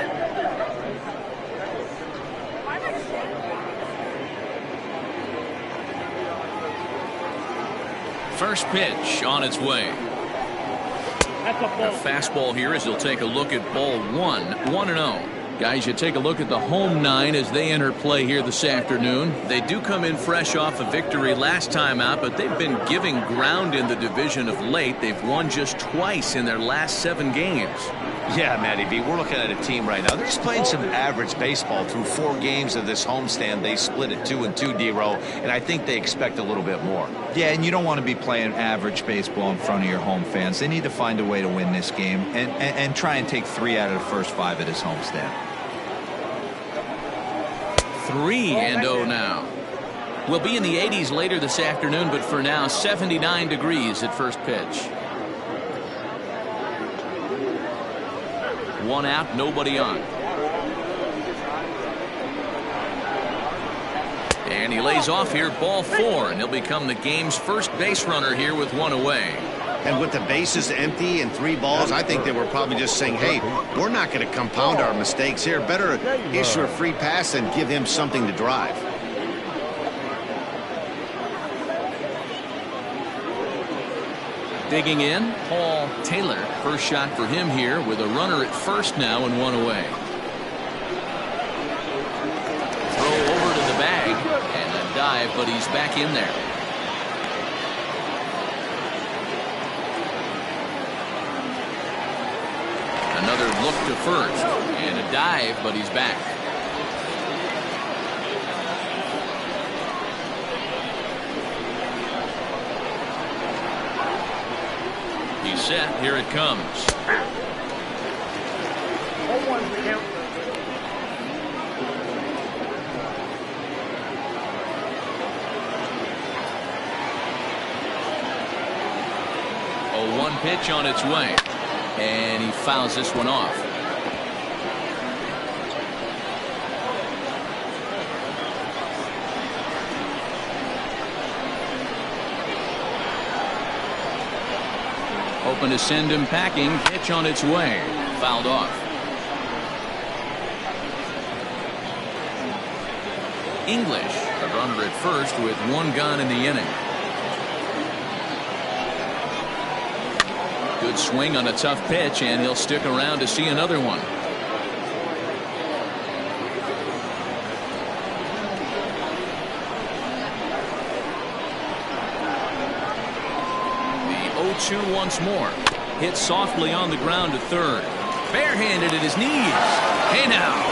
First pitch on its way. A fastball here as he'll take a look at ball 1, 1-0. Guys, you take a look at the home 9 as they enter play here this afternoon. They do come in fresh off a victory last time out, but they've been giving ground in the division of late. They've won just twice in their last 7 games. Yeah, Matty B, we're looking at a team right now. They're just playing some average baseball through 4 games of this homestand. They split it 2-2, D-Row, and I think they expect a little bit more. Yeah, and you don't want to be playing average baseball in front of your home fans. They need to find a way to win this game and try and take 3 out of the first 5 at his homestand. 3-0 now. We'll be in the 80s later this afternoon, but for now, 79 degrees at first pitch. 1 out, nobody on. And he lays off here, ball 4, and he'll become the game's first base runner here with 1 away. And with the bases empty and 3 balls, I think they were probably just saying, hey, we're not going to compound our mistakes here. Better issue a free pass and give him something to drive. Digging in, Paul Taylor. First shot for him here with a runner at first now and 1 away. Throw over to the bag and a dive, but he's back in there. Another look to first and a dive, but he's back. He's set. Here it comes. 0-1 pitch on its way. And he fouls this one off. Hoping to send him packing. Pitch on its way. Fouled off. English, a runner at first with 1 gone in the inning. Good swing on a tough pitch, and he'll stick around to see another one. The 0-2 once more. Hit softly on the ground to third. Barehanded at his knees. Hey now.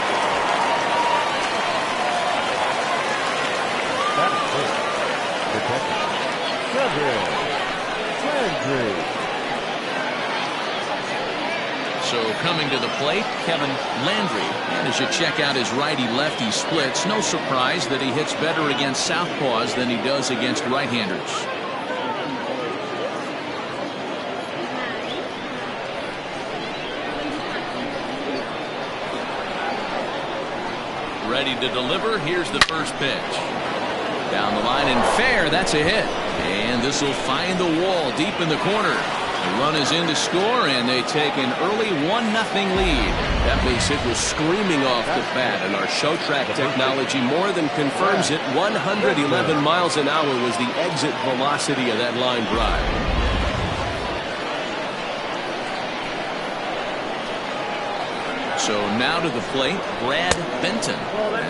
So coming to the plate, Kevin Landry. And as you check out his righty-lefty splits, no surprise that he hits better against southpaws than he does against right-handers. Ready to deliver. Here's the first pitch. Down the line and fair. That's a hit. And this will find the wall deep in the corner. The run is in to score, and they take an early 1-0 lead. That base hit was screaming off the bat, and our show track technology more than confirms it. 111 miles an hour was the exit velocity of that line drive. So now to the plate, Brad Benton,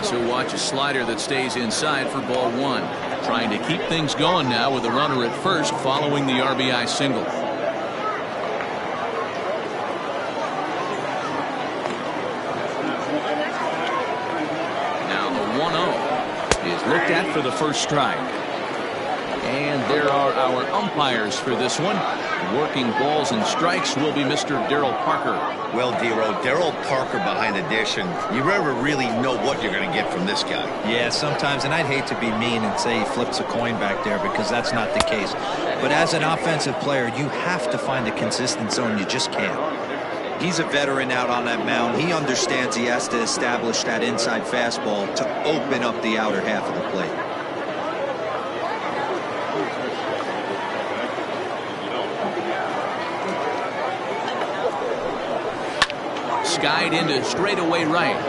as he'll watch a slider that stays inside for ball one. Trying to keep things going now with a runner at first following the RBI single. Now the 1-0 is looked at for the first strike. And there are our umpires for this one. Working balls and strikes will be Mr. Darryl Parker. Well, Darryl Parker behind the dish, and you never really know what you're going to get from this guy. Yeah, sometimes, and I'd hate to be mean and say he flips a coin back there because that's not the case. But as an offensive player, you have to find a consistent zone. You just can't. He's a veteran out on that mound. He understands he has to establish that inside fastball to open up the outer half of the plate. Skied into straightaway right.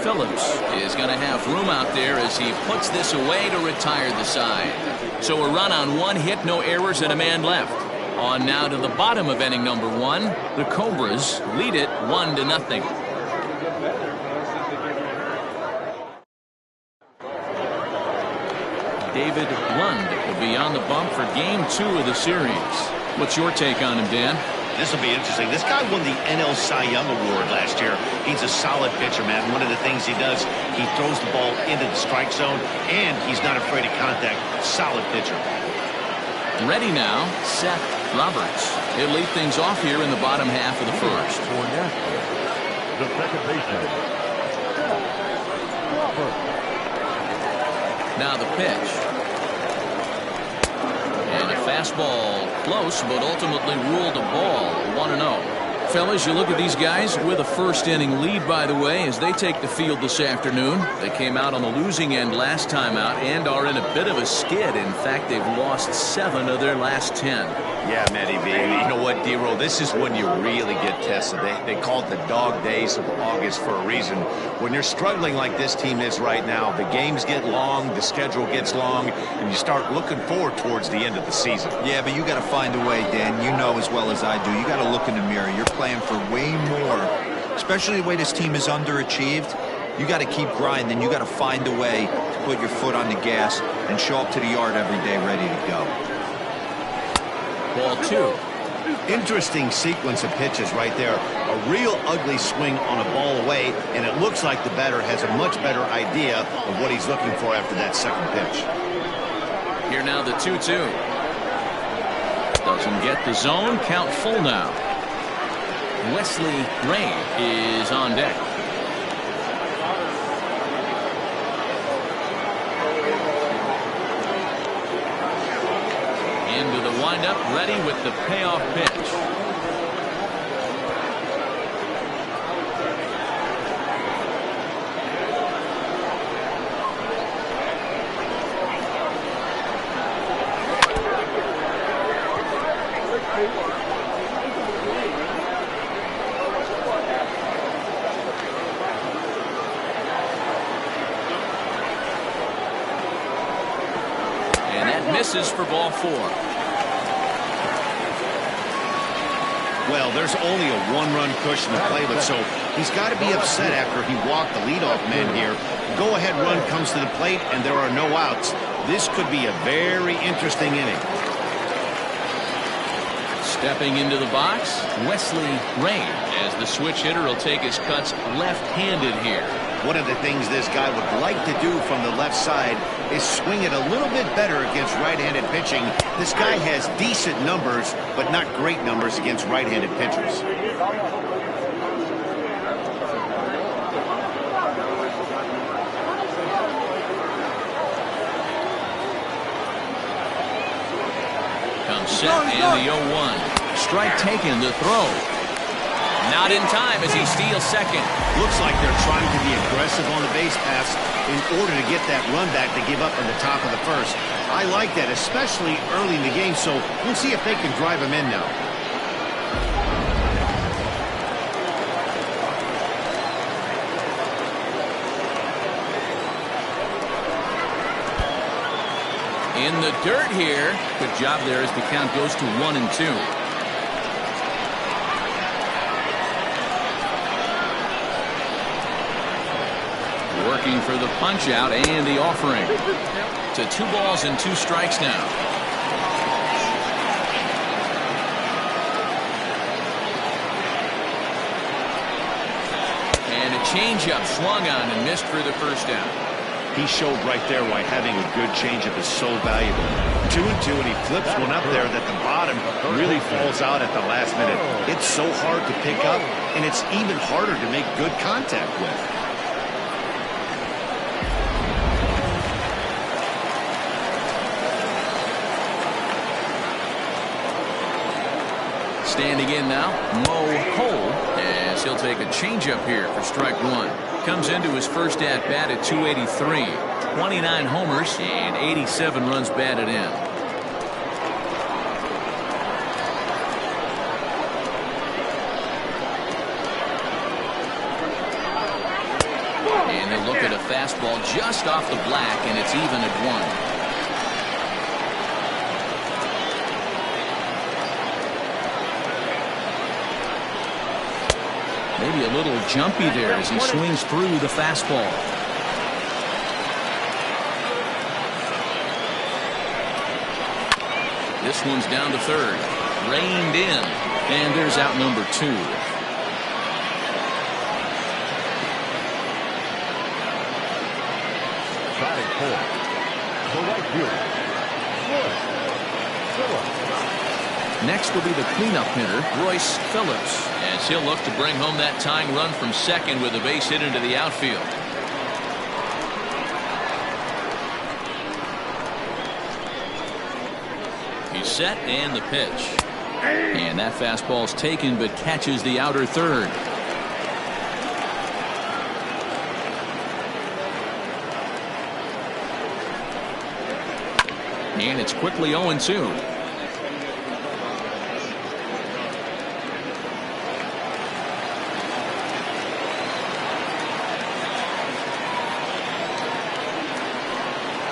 Phillips is going to have room out there as he puts this away to retire the side. So a run on one hit, no errors, and a man left. On now to the bottom of inning number one. The Cobras lead it 1-0. David Lund will be on the bump for game 2 of the series. What's your take on him, Dan? This will be interesting. This guy won the NL Cy Young Award last year. He's a solid pitcher, man. One of the things he does, he throws the ball into the strike zone, and he's not afraid of contact. Solid pitcher. Ready now, Seth Roberts. He'll lead things off here in the bottom half of the first. The second baseman, Roberts. Now the pitch. And a fastball close, but ultimately ruled a ball. 1-0. Fellas, you look at these guys with a first inning lead, by the way, as they take the field this afternoon. They came out on the losing end last time out and are in a bit of a skid. In fact, they've lost 7 of their last 10. Yeah, Matty B. You know what, D-Roll? This is when you really get tested. They call it the dog days of August for a reason. When you're struggling like this team is right now, the games get long, the schedule gets long, and you start looking forward towards the end of the season. Yeah, but you got to find a way, Dan. You know as well as I do. You got to look in the mirror. You're playing for way more, especially the way this team is underachieved. You got to keep grinding. You got to find a way to put your foot on the gas and show up to the yard every day ready to go. Ball 2. Interesting sequence of pitches right there. A real ugly swing on a ball away, and it looks like the batter has a much better idea of what he's looking for after that second pitch. Here now the 2-2. Doesn't get the zone. Count full now. Wesley Rain is on deck. Into the windup, ready with the payoff pitch. And that misses for ball 4. Well, there's only a 1-run cushion to play with, so he's got to be upset after he walked the leadoff man here. Go-ahead run comes to the plate, and there are no outs. This could be a very interesting inning. Stepping into the box, Wesley Rain, as the switch hitter will take his cuts left-handed here. One of the things this guy would like to do from the left side is swing it a little bit better against right-handed pitching. This guy has decent numbers, but not great numbers against right-handed pitchers. Comes set and the 0-1. Strike taken to throw. Not in time as he steals second. Looks like they're trying to be aggressive on the base pass in order to get that run back they give up on the top of the first. I like that, especially early in the game, so we'll see if they can drive him in now. In the dirt here. Good job there as the count goes to 1-2. Working for the punch out and the offering. To 2 balls and 2 strikes now. And a changeup swung on and missed for the first down. He showed right there why having a good changeup is so valuable. 2-2, and he flips one up there that the bottom really falls out at the last minute. It's so hard to pick up, and it's even harder to make good contact with. Standing in now, Mo Cole, as he'll take a changeup here for strike 1. Comes into his first at-bat at 283. 29 homers and 87 runs batted in. And they'll look at a fastball just off the black, and it's even at 1. Maybe a little jumpy there as he swings through the fastball. This one's down to third. Reined in. And there's out number 2. Batting fourth, the right fielder, Phillips. Next will be the cleanup hitter, Royce Phillips, as he'll look to bring home that tying run from second with a base hit into the outfield. He's set and the pitch. And that fastball's taken but catches the outer third. And it's quickly 0-2.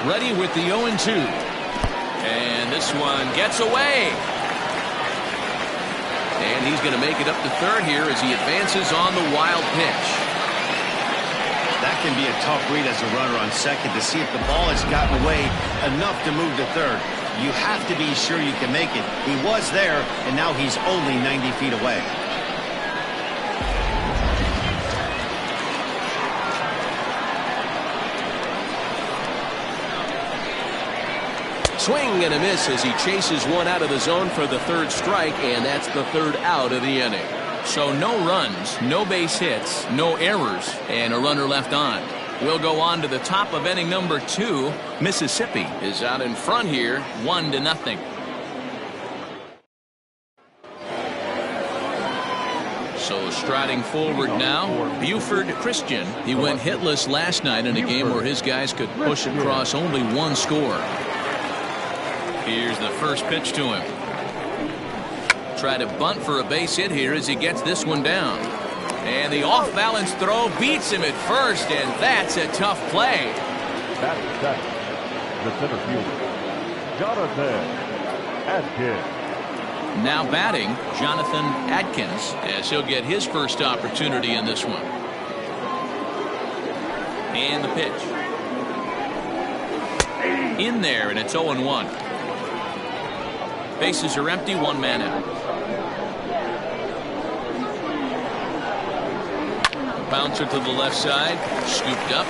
Ready with the 0-2. And this one gets away. And he's going to make it up to third here as he advances on the wild pitch. That can be a tough read as a runner on second to see if the ball has gotten away enough to move to third. You have to be sure you can make it. He was there, and now he's only 90 feet away. Swing and a miss as he chases one out of the zone for the third strike, and that's the third out of the inning. So no runs, no base hits, no errors, and a runner left on. We'll go on to the top of inning number 2. Mississippi is out in front here, 1-0. So striding forward now, Buford Christian. He went hitless last night in a game where his guys could push across only 1 score. Here's the first pitch to him. Try to bunt for a base hit here as he gets this one down. And the off-balance throw beats him at first, and that's a tough play. That's second, the center fielder, Jonathan Adkins. Now batting, Jonathan Adkins, as he'll get his first opportunity in this one. And the pitch. In there, and it's 0-1. Bases are empty, 1 man out. Bouncer to the left side, scooped up.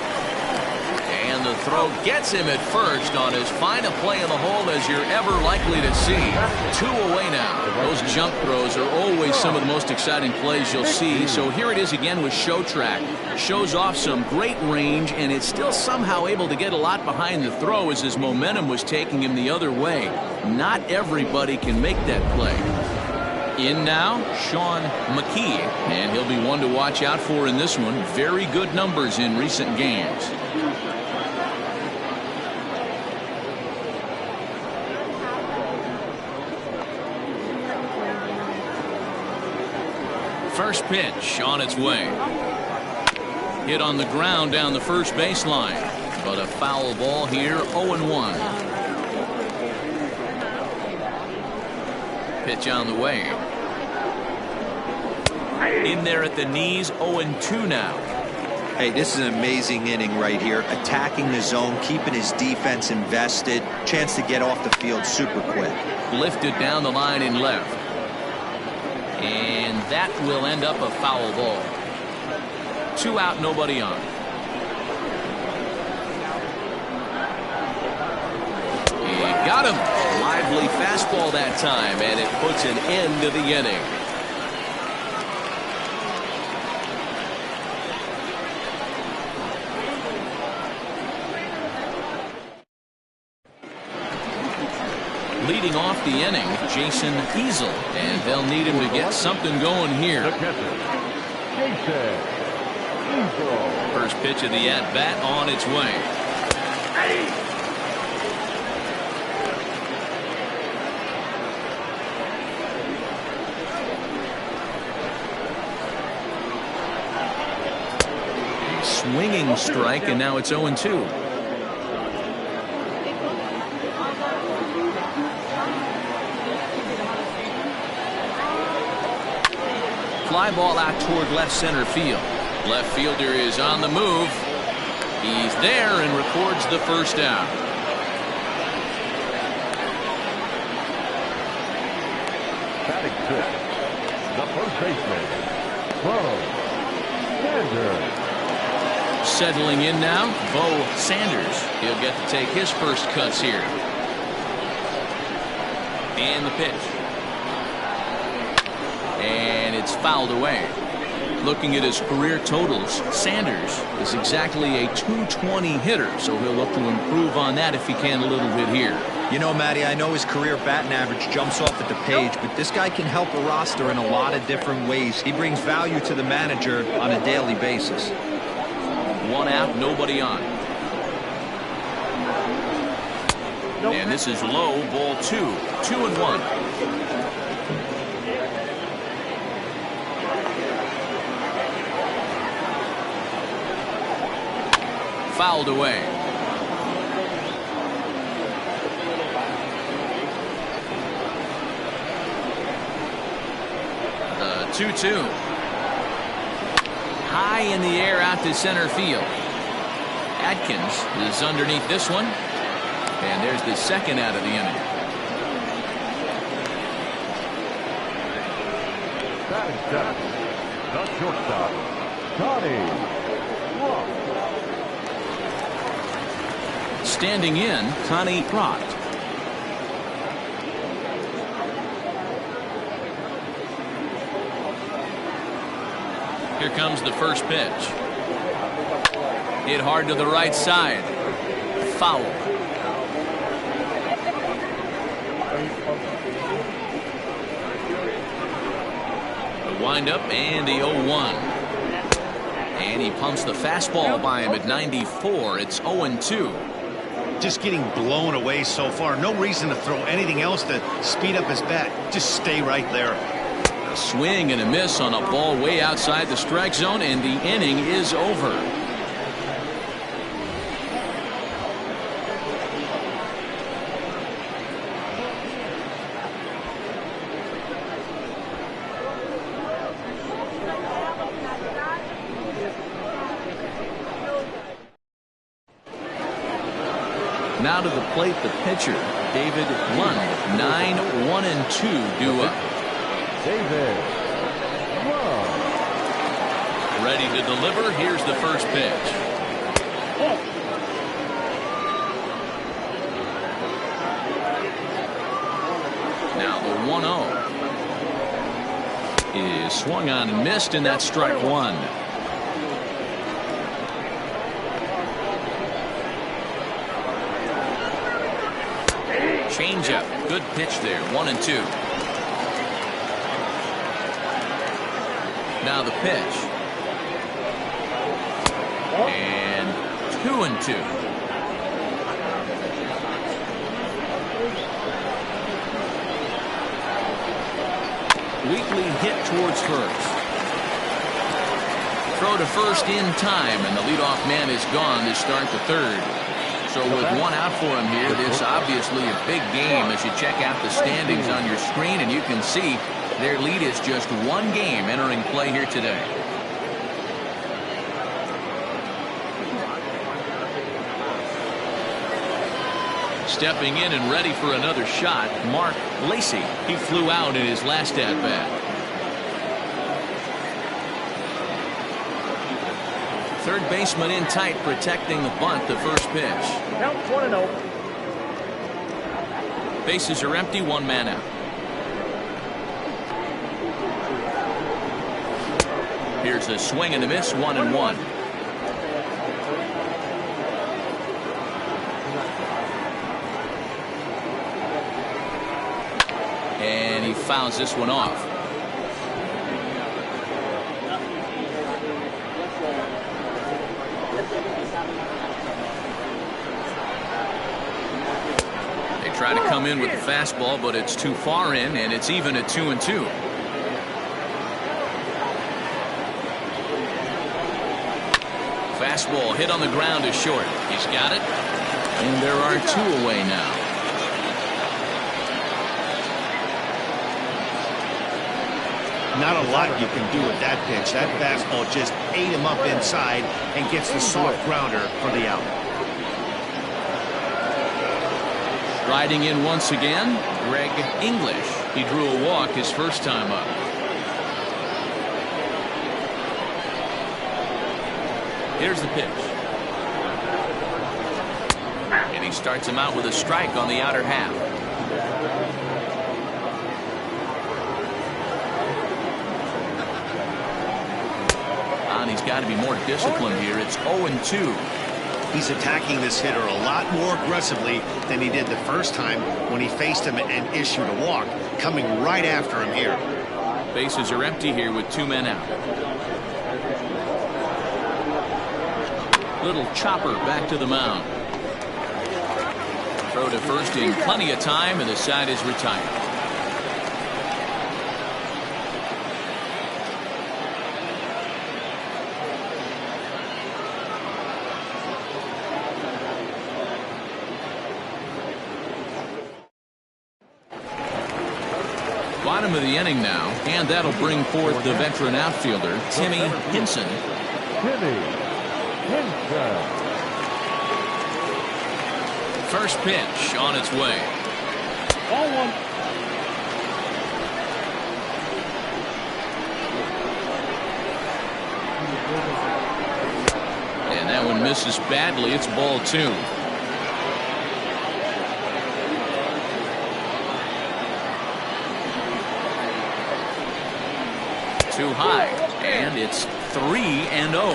And the throw gets him at first on as fine a play in the hole as you're ever likely to see. 2 away now. Those jump throws are always some of the most exciting plays you'll see. So here it is again with Show Track. Shows off some great range, and it's still somehow able to get a lot behind the throw as his momentum was taking him the other way. Not everybody can make that play. In now, Sean McKee, and he'll be one to watch out for in this one. Very good numbers in recent games. First pitch on its way. Hit on the ground down the first baseline, but a foul ball here. 0-1. Pitch on the way. In there at the knees. 0-2 now. Hey, this is an amazing inning right here. Attacking the zone, keeping his defense invested. Chance to get off the field super quick. Lifted down the line in left. And that will end up a foul ball. 2 out, nobody on. He got him. Lively fastball that time, and it puts an end to the inning. Leading off the inning, Jason Easel, and they'll need him to get something going here. First pitch of the at-bat on its way. A swinging strike, and now it's 0-2. Fly ball out toward left center field. Left fielder is on the move. He's there and records the first out. Batting fifth, the first baseman, Sanders. Settling in now, Bo Sanders. He'll get to take his first cuts here. And the pitch. And it's fouled away. Looking at his career totals, Sanders is exactly a .220 hitter, so he'll look to improve on that if he can a little bit here. You know, Matty, I know his career batting average jumps off at the page, but this guy can help a roster in a lot of different ways. He brings value to the manager on a daily basis. 1 out, nobody on. And this is low, ball 2. 2-1. Fouled away. The 2-2. High in the air out to center field. Atkins is underneath this one. And there's the second out of the inning. Batting seventh, the shortstop, Nanny. Standing in, Connie Trott. Here comes the first pitch. Hit hard to the right side. Foul. The windup and the 0-1. And he pumps the fastball by him at 94. It's 0-2. Just getting blown away so far. No reason to throw anything else to speed up his bat. Just stay right there. A swing and a miss on a ball way outside the strike zone, and the inning is over. Now to the plate, the pitcher, David Lund. 9-1-2 due up. David Lund. Ready to deliver. Here's the first pitch. Now the 1-0 is swung on and missed, and that's strike one. Changeup. Good pitch there. 1-2. Now the pitch. And 2-2. Weakly hit towards first. Throw to first in time, and the leadoff man is gone to start the third. So with one out for him here, this obviously a big game as you check out the standings on your screen, and you can see their lead is just one game entering play here today. Stepping in and ready for another shot, Mark Lacey. He flew out in his last at-bat. Third baseman in tight, protecting the bunt, the first pitch. Count 1-0. Bases are empty, one man out. Here's a swing and a miss, 1-1. And he fouls this one off. They try to come in with the fastball, but it's too far in, and it's even at 2-2. Fastball hit on the ground is short. He's got it. And there are two away now. Not a lot you can do with that pitch. That fastball just ate him up inside and gets the soft grounder for the out. Riding in once again, Greg English. He drew a walk his first time up. Here's the pitch. And he starts him out with a strike on the outer half. And he's got to be more disciplined here. It's 0-2. He's attacking this hitter a lot more aggressively than he did the first time when he faced him and issued a walk, coming right after him here. Bases are empty here with two men out. Little chopper back to the mound. Throw to first in plenty of time, and the side is retired. Bottom of the inning now, and that'll bring forth the veteran outfielder, Timmy Hinson. First pitch on its way. Ball one. And that one misses badly. It's ball two. Too high, and it's 3-0.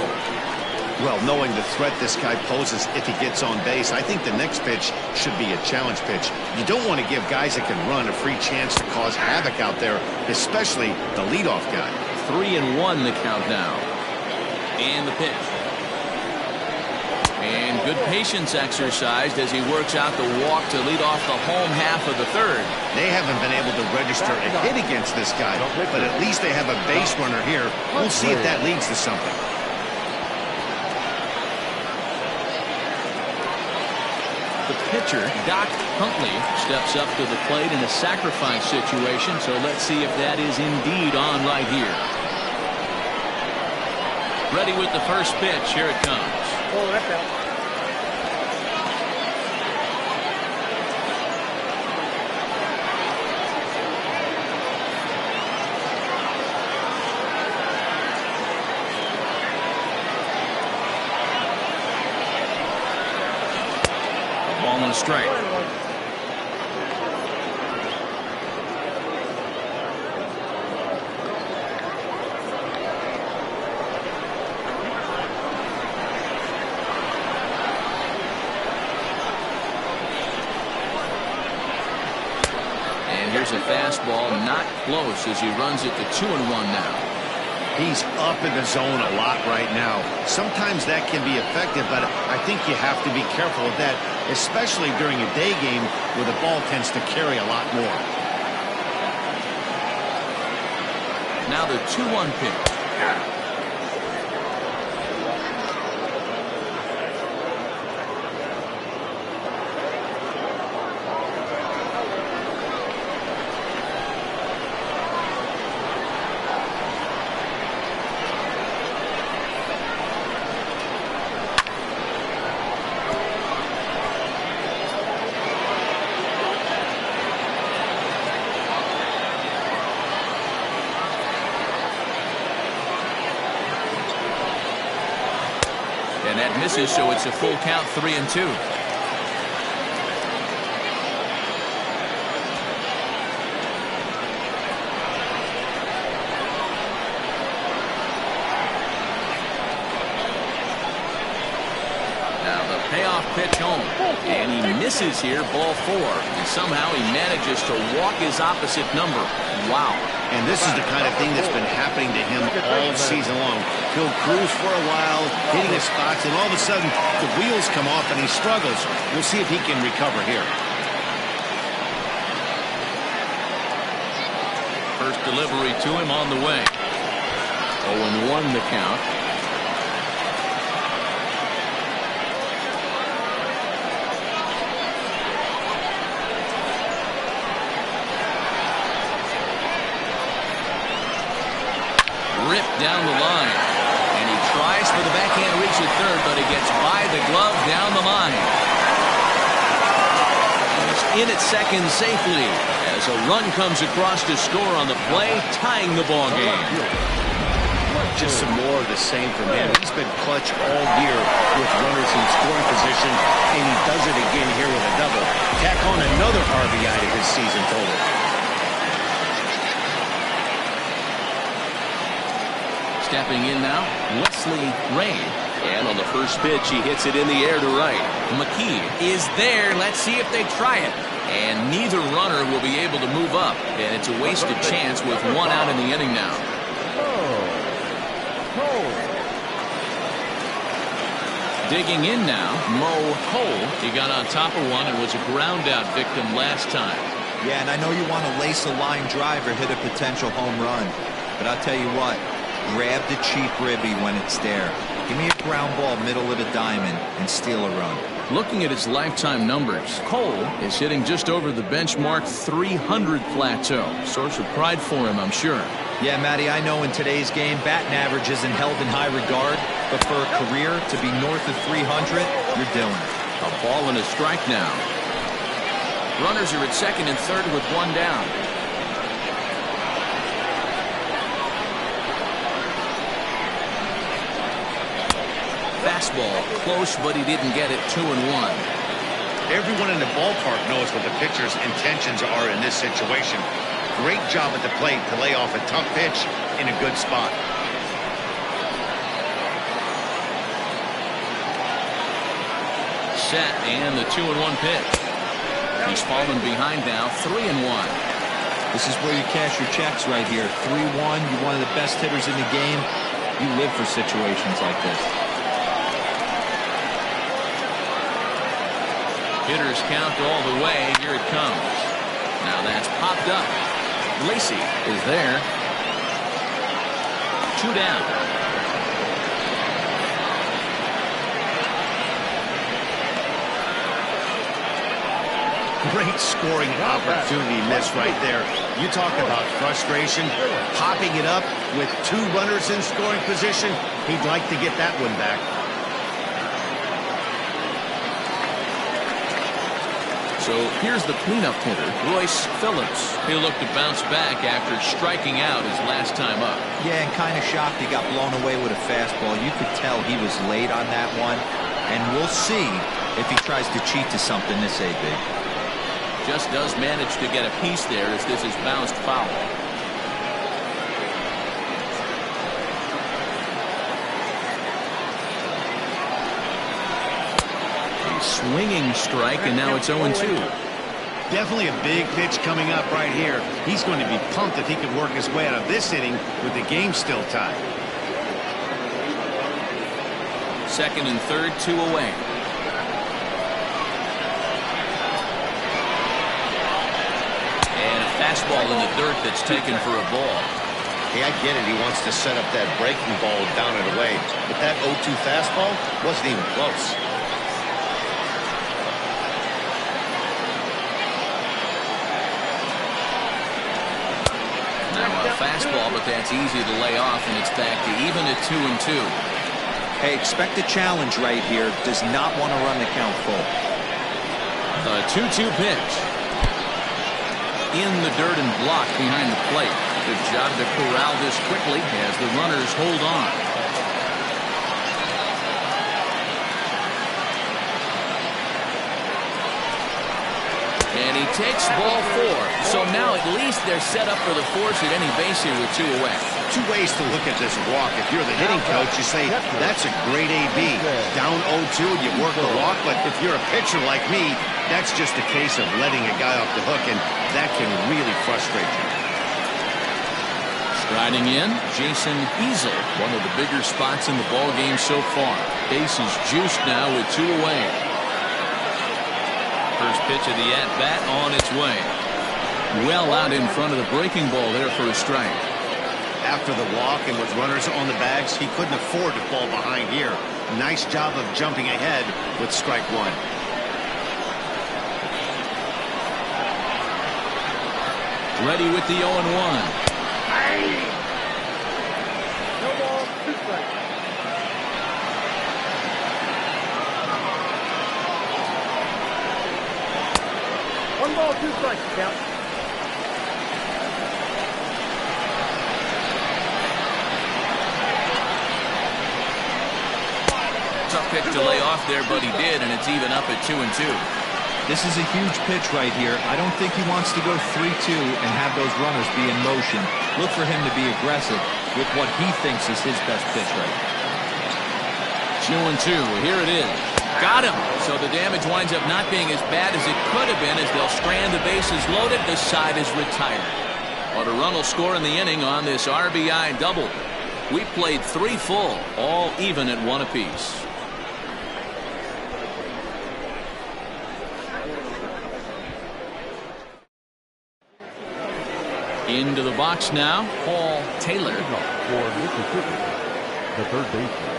Well, knowing the threat this guy poses if he gets on base, I think the next pitch should be a challenge pitch. You don't want to give guys that can run a free chance to cause havoc out there, especially the leadoff guy. 3-1 the count now. And the pitch. And good patience exercised as he works out the walk to lead off the home half of the third. They haven't been able to register a hit against this guy, but at least they have a base runner here. We'll see if that leads to something. The pitcher, Doc Huntley, steps up to the plate in a sacrifice situation, so let's see if that is indeed on right here. Ready with the first pitch. Here it comes. Oh, that's out. Ball on a strike. And here's a fastball not close as he runs it to 2-1 now. He's up in the zone a lot right now. Sometimes that can be effective, but I think you have to be careful of that, especially during a day game where the ball tends to carry a lot more. Now the 2-1 pitch. And that misses, so it's a full count, 3-2. Now the payoff pitch home. And he misses here, ball 4. And somehow he manages to walk his opposite number. Wow. And this is the kind of thing that's been happening to him all season long. He'll cruise for a while, hitting his spots, and all of a sudden the wheels come off and he struggles. We'll see if he can recover here. First delivery to him on the way. 0-1 the count. Ripped down the line, and he tries for the backhand reach at third, but he gets by the glove down the line. He's in at second safely as a run comes across to score on the play, tying the ball game. Just some more of the same from him. He's been clutch all year with runners in scoring position, and he does it again here with a double. Tack on another RBI to his season total. Stepping in now, Wesley Ray. And on the first pitch, he hits it in the air to right. McKee is there. Let's see if they try it. And neither runner will be able to move up. And it's a wasted chance with 1 out in the inning now. Digging in now, Mo Cole. He got on top of one and was a ground out victim last time. Yeah, and I know you want to lace a line drive or hit a potential home run. But I'll tell you what. Grab the cheap ribby when it's there. Give me a ground ball middle of the diamond and steal a run. Looking at his lifetime numbers, Cole is hitting just over the benchmark 300 plateau. Source of pride for him, I'm sure. Yeah, Matty, I know in today's game, batting average isn't held in high regard, but for a career to be north of 300, you're doing it. A ball and a strike now. Runners are at second and third with 1 down. Fastball close, but he didn't get it. 2-1. Everyone in the ballpark knows what the pitcher's intentions are in this situation. Great job at the plate to lay off a tough pitch in a good spot. Set, and the 2-1 pitch. He's fallen behind now. 3-1. This is where you cash your checks right here. 3-1. You're one of the best hitters in the game. You live for situations like this. Hitters count all the way. Here it comes. Now that's popped up. Lacey is there. 2 down. Great scoring opportunity missed right there. You talk about frustration. Popping it up with 2 runners in scoring position. He'd like to get that one back. So here's the cleanup hitter, Royce Phillips. He'll look to bounce back after striking out his last time up. Yeah, and kind of shocked he got blown away with a fastball. You could tell he was late on that one. And we'll see if he tries to cheat to something this AB. Just does manage to get a piece there as this is bounced foul. Swinging strike, and now it's 0-2. Definitely a big pitch coming up right here. He's going to be pumped if he can work his way out of this inning with the game still tied. Second and third, 2 away. And a fastball in the dirt that's taken for a ball. Hey, I get it. He wants to set up that breaking ball down and away. But that 0-2 fastball wasn't even close. Fastball, but that's easy to lay off, and it's back to even at 2-2. Hey, expect a challenge right here. Does not want to run the count full. The 2-2 pitch. In the dirt and blocked behind the plate. Good job to corral this quickly as the runners hold on. And he takes ball 4. So now at least they're set up for the force at any base here with 2 away. Two ways to look at this walk. If you're the hitting coach, you say, that's a great AB. Down 0-2, you work the walk. But if you're a pitcher like me, that's just a case of letting a guy off the hook, and that can really frustrate you. Striding in, Jason Easel, one of the bigger spots in the ball game so far. Base is juiced now with 2 away. First pitch of the at-bat on its way. Well out in front of the breaking ball there for a strike. After the walk and with runners on the bags, he couldn't afford to fall behind here. Nice job of jumping ahead with strike 1. Ready with the 0-1. No ball, 2 strikes. One ball, 2 strikes, count. Tough pitch to lay off there, but he did, and it's even up at 2-2. This is a huge pitch right here. I don't think he wants to go 3-2 and have those runners be in motion. Look for him to be aggressive with what he thinks is his best pitch right now. 2-2. Here it is. Got him. So the damage winds up not being as bad as it could have been as they'll strand the bases loaded. The side is retired. But a run will score in the inning on this RBI double. We played 3 full, all even at 1 apiece. Into the box now, Paul Taylor. For Mississippi, the third baseman,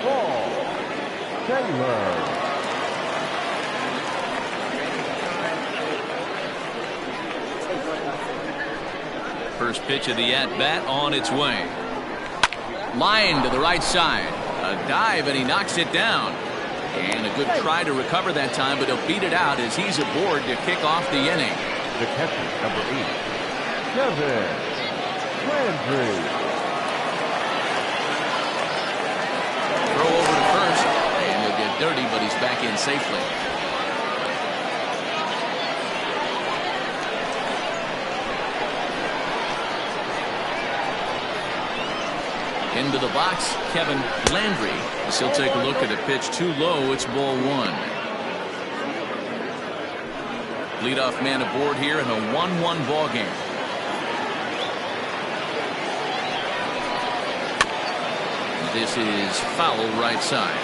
Paul Taylor. First pitch of the at-bat on its way. Line to the right side. A dive, and he knocks it down. And a good try to recover that time, but he'll beat it out as he's aboard to kick off the inning. The catcher, number 8, Kevin Landry. Throw over to first, and he'll get dirty, but he's back in safely. Into the box, Kevin Landry. As he'll take a look at a pitch too low. It's ball 1. Leadoff man aboard here in a 1-1 ball game. This is foul right side.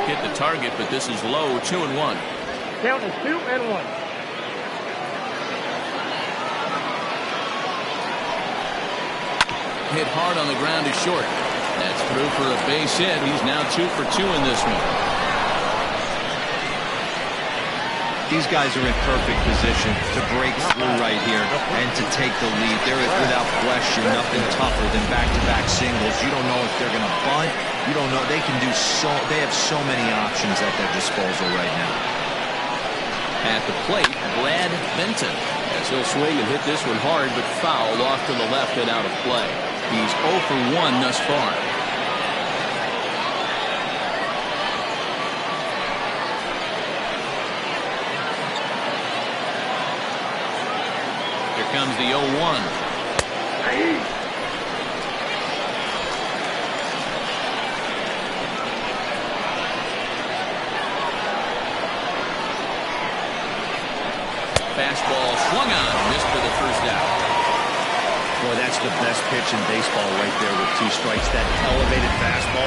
Hit the target, but this is low. 2-1. Count is 2-1. Hit hard on the ground is short. That's through for a base hit. He's now 2 for 2 in this one. These guys are in perfect position to break through right here and to take the lead. There is, without question, nothing tougher than back-to-back singles. You don't know if they're going to bunt. You don't know. They can do so. They have so many options at their disposal right now. At the plate, Brad Benton. As he'll swing and hit this one hard, but foul off to the left and out of play. He's 0 for 1 thus far. Here comes the 0-1. fastball swung on, missed for the first out. Boy, that's the best pitch in baseball right there with 2 strikes. That elevated fastball.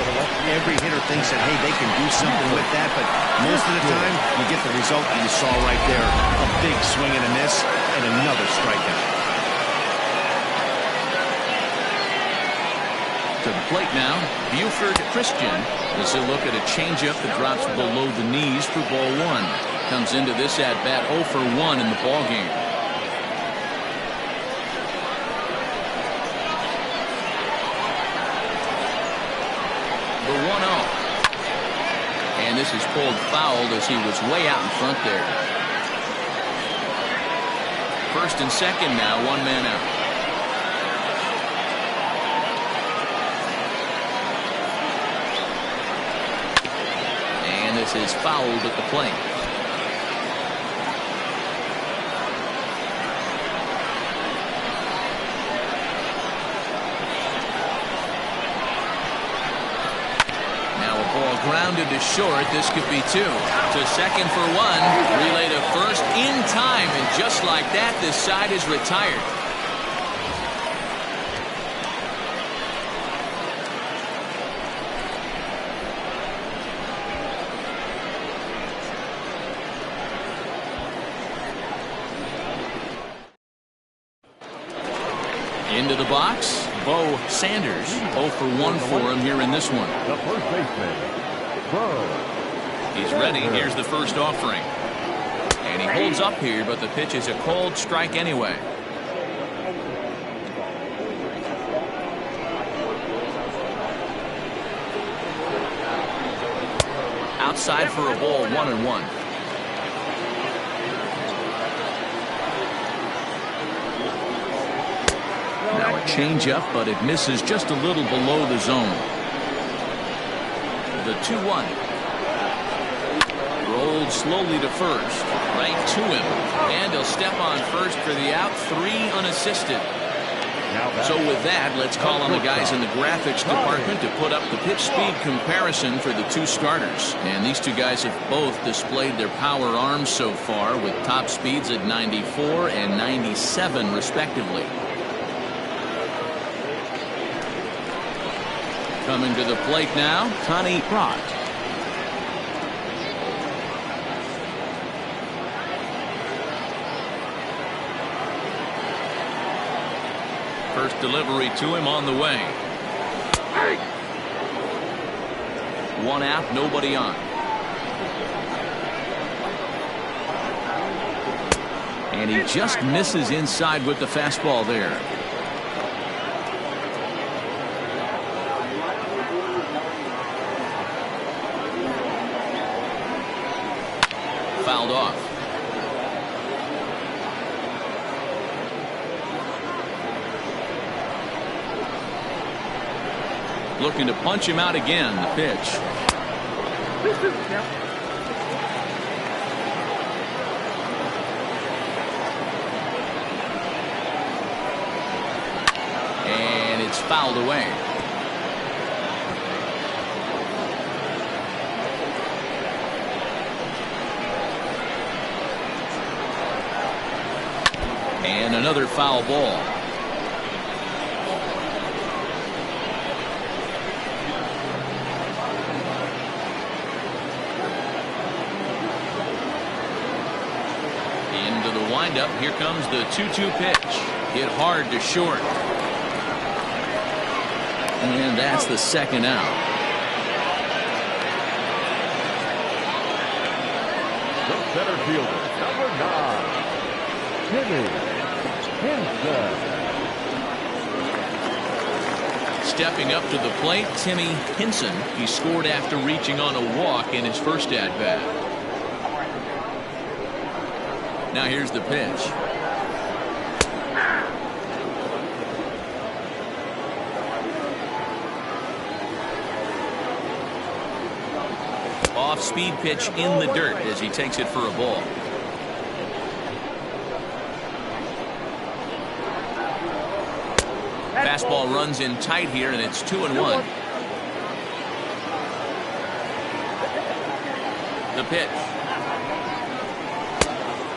Every hitter thinks that, hey, they can do something with that, but most of the time, you get the result that you saw right there. A big swing and a miss, and another strikeout. To the plate now, Buford Christian. This is a look at a changeup that drops below the knees for ball 1. Comes into this at-bat 0 for 1 in the ballgame. The 1-0. And this is pulled foul as he was way out in front there. First and second now, 1 man out. And this is fouled at the plate. Grounded to short. This could be 2. To second for 1. Relay to first in time. And just like that, this side is retired. Into the box, Bo Sanders. 0 for 1 for him here in this one. The first baseman, He's ready. Here's the first offering. And he holds up here, but the pitch is a cold strike anyway. Outside for a ball, 1-1. Now a changeup, but it misses just a little below the zone. The 2-1. Rolled slowly to first. Right to him. And he'll step on first for the out. 3 unassisted. So with that, let's call on the guys in the graphics department to put up the pitch speed comparison for the 2 starters. And these 2 guys have both displayed their power arms so far with top speeds at 94 and 97 respectively. Coming to the plate now, Connie Rott. First delivery to him on the way. 1 out, nobody on. And he just misses inside with the fastball there. Fouled off. Looking to punch him out again. The pitch. And it's fouled away. And another foul ball. Into the windup. Here comes the 2-2 pitch. Hit hard to short. And that's the second out. the center fielder, number 9, Timmy Henson. Stepping up to the plate, Timmy Henson. He scored after reaching on a walk in his first at-bat. Now here's the pitch. Off-speed pitch in the dirt as he takes it for a ball. Fastball runs in tight here, and it's 2-1. The pitch.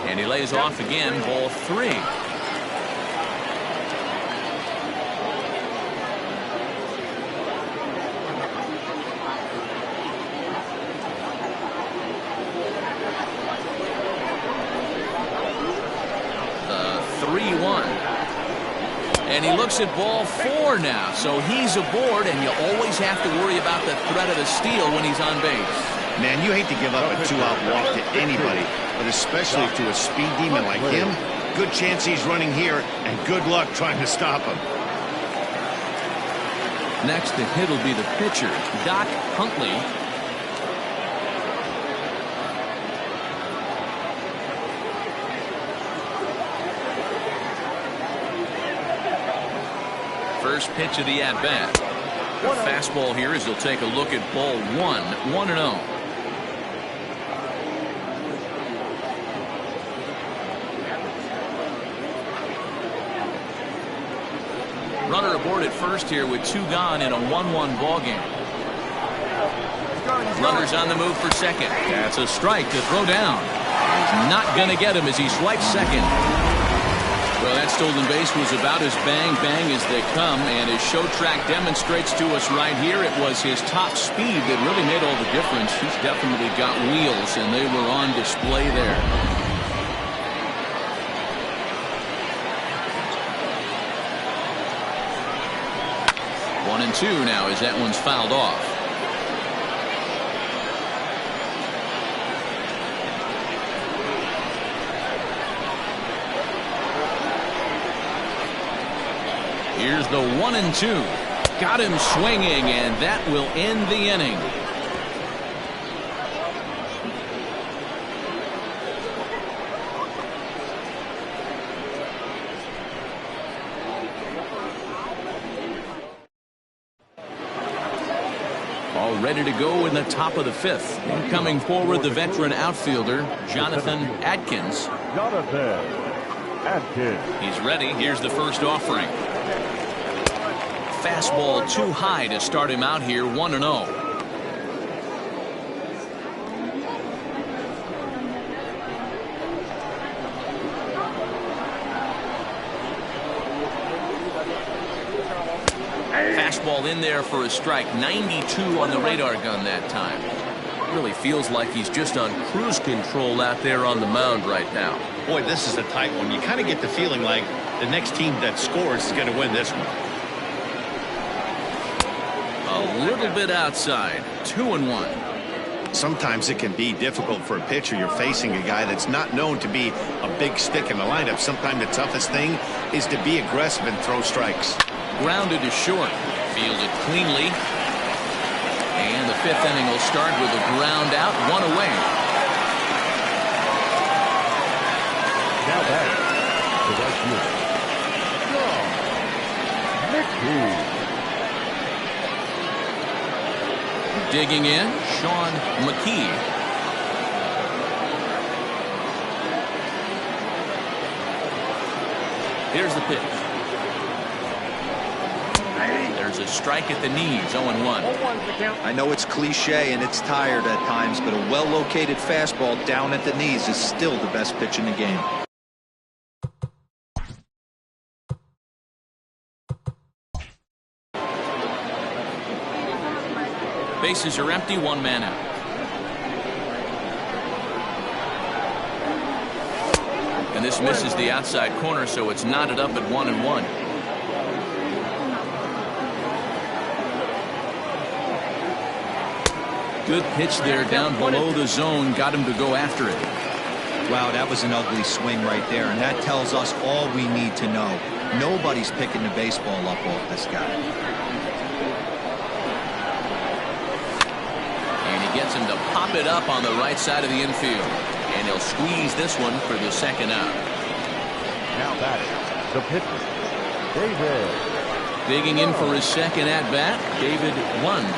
And he lays off again, ball 3. The 3-1. And he looks at ball 4 now, so he's aboard, and you always have to worry about the threat of a steal when he's on base. Man, you hate to give up a 2-out walk to anybody, but especially to a speed demon like him. Good chance he's running here, and good luck trying to stop him. Next to hit will be the pitcher, Doc Huntley. First pitch of the at-bat. The fastball here as he'll take a look at ball 1, 1-0. Runner aboard at first here with 2 gone in a 1-1 ball game. Runner's on the move for second. That's a strike to throw down. He's not going to get him as he swipes second. Well, that stolen base was about as bang-bang as they come, and as Show Track demonstrates to us right here, it was his top speed that really made all the difference. He's definitely got wheels, and they were on display there. One and 2 now as that one's fouled off. Here's the 1 and 2. Got him swinging, and that will end the inning. All ready to go in the top of the 5th. And coming forward, the veteran outfielder, Jonathan Adkins. He's ready. Here's the first offering. Fastball too high to start him out here, 1-0. Fastball in there for a strike. 92 on the radar gun that time. Really feels like he's just on cruise control out there on the mound right now. Boy, this is a tight one. You kind of get the feeling like the next team that scores is going to win this one. A little bit outside. 2-1. Sometimes it can be difficult for a pitcher. You're facing a guy that's not known to be a big stick in the lineup. Sometimes the toughest thing is to be aggressive and throw strikes. Grounded to short. Fielded cleanly. And the 5th inning will start with a ground out, 1 away. Now back to that unit. Digging in, Sean McKee. Here's the pitch. There's a strike at the knees, 0-1. I know it's cliche and it's tired at times, but a well-located fastball down at the knees is still the best pitch in the game. Bases are empty, 1 man out. And this misses the outside corner, so it's knotted up at 1-1. Good pitch there down below the zone. Got him to go after it. Wow, that was an ugly swing right there, and that tells us all we need to know. Nobody's picking the baseball up off this guy. And he gets him to pop it up on the right side of the infield. And he'll squeeze this one for the 2nd out. Now batting, the pitcher, David. Digging in for his 2nd at-bat, David Lund.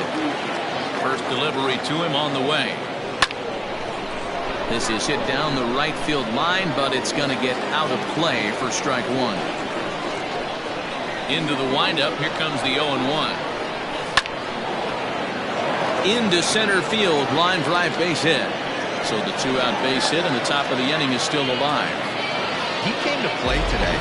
First delivery to him on the way. This is hit down the right field line, but it's going to get out of play for strike 1. Into the windup. Here comes the 0-1. Into center field. Line drive base hit. So the 2-out base hit and the top of the inning is still alive. He came to play today,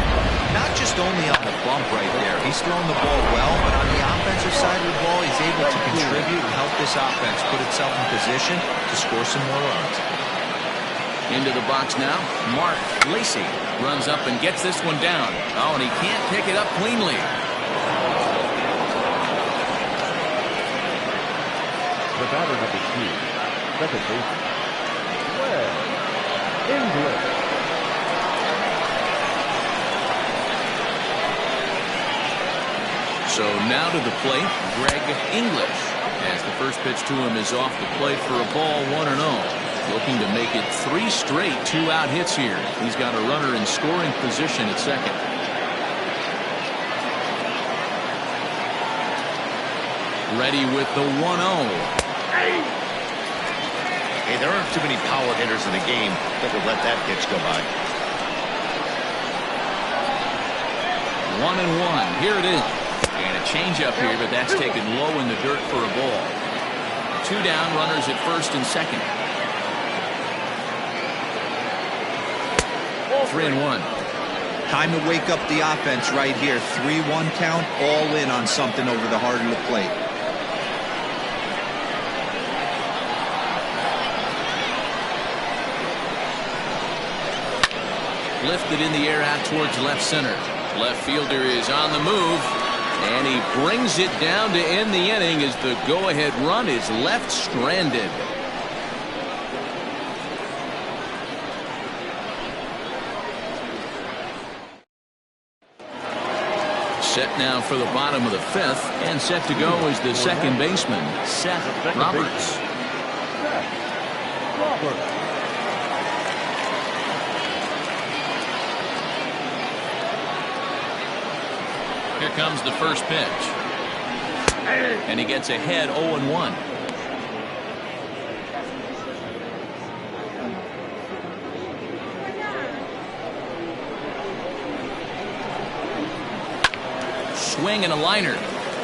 not just only on the bump right there. He's thrown the ball well, but on the offensive side of the ball, he's able to contribute and help this offense put itself in position to score some more runs. Into the box now. Mark Lacey runs up and gets this one down. Oh, and he can't pick it up cleanly. The batter number 2, second baseman, Greg English. So now to the plate, Greg English, as the first pitch to him is off the plate for a ball, 1-0. Looking to make it 3 straight 2-out hits here. He's got a runner in scoring position at second. Ready with the 1-0. Hey, there aren't too many power hitters in the game that would let that pitch go by. 1-1. Here it is. And a changeup here, but that's taken low in the dirt for a ball. 2 down, runners at first and second. 3-1. Time to wake up the offense right here. 3-1 count, all in on something over the heart of the plate. Lifted in the air out towards left center. Left fielder is on the move, and he brings it down to end the inning as the go-ahead run is left stranded. Set now for the bottom of the 5th, and set to go is the second baseman, Seth Roberts. Here comes the first pitch. And he gets ahead 0-1. Swing and a liner,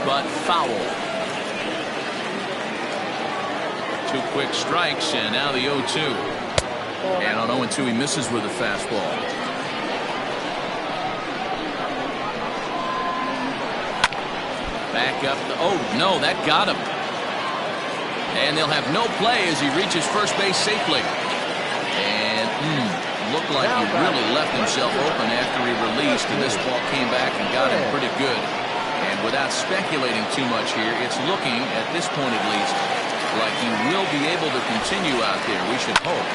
but foul. 2 quick strikes, and now the 0-2. And on 0-2, he misses with a fastball. Back up the, oh no, that got him. And they'll have no play as he reaches first base safely. And looked like he really left himself open after he released, and this ball came back and got him pretty good. And without speculating too much here, it's looking, at this point at least, like he will be able to continue out there. We should hope.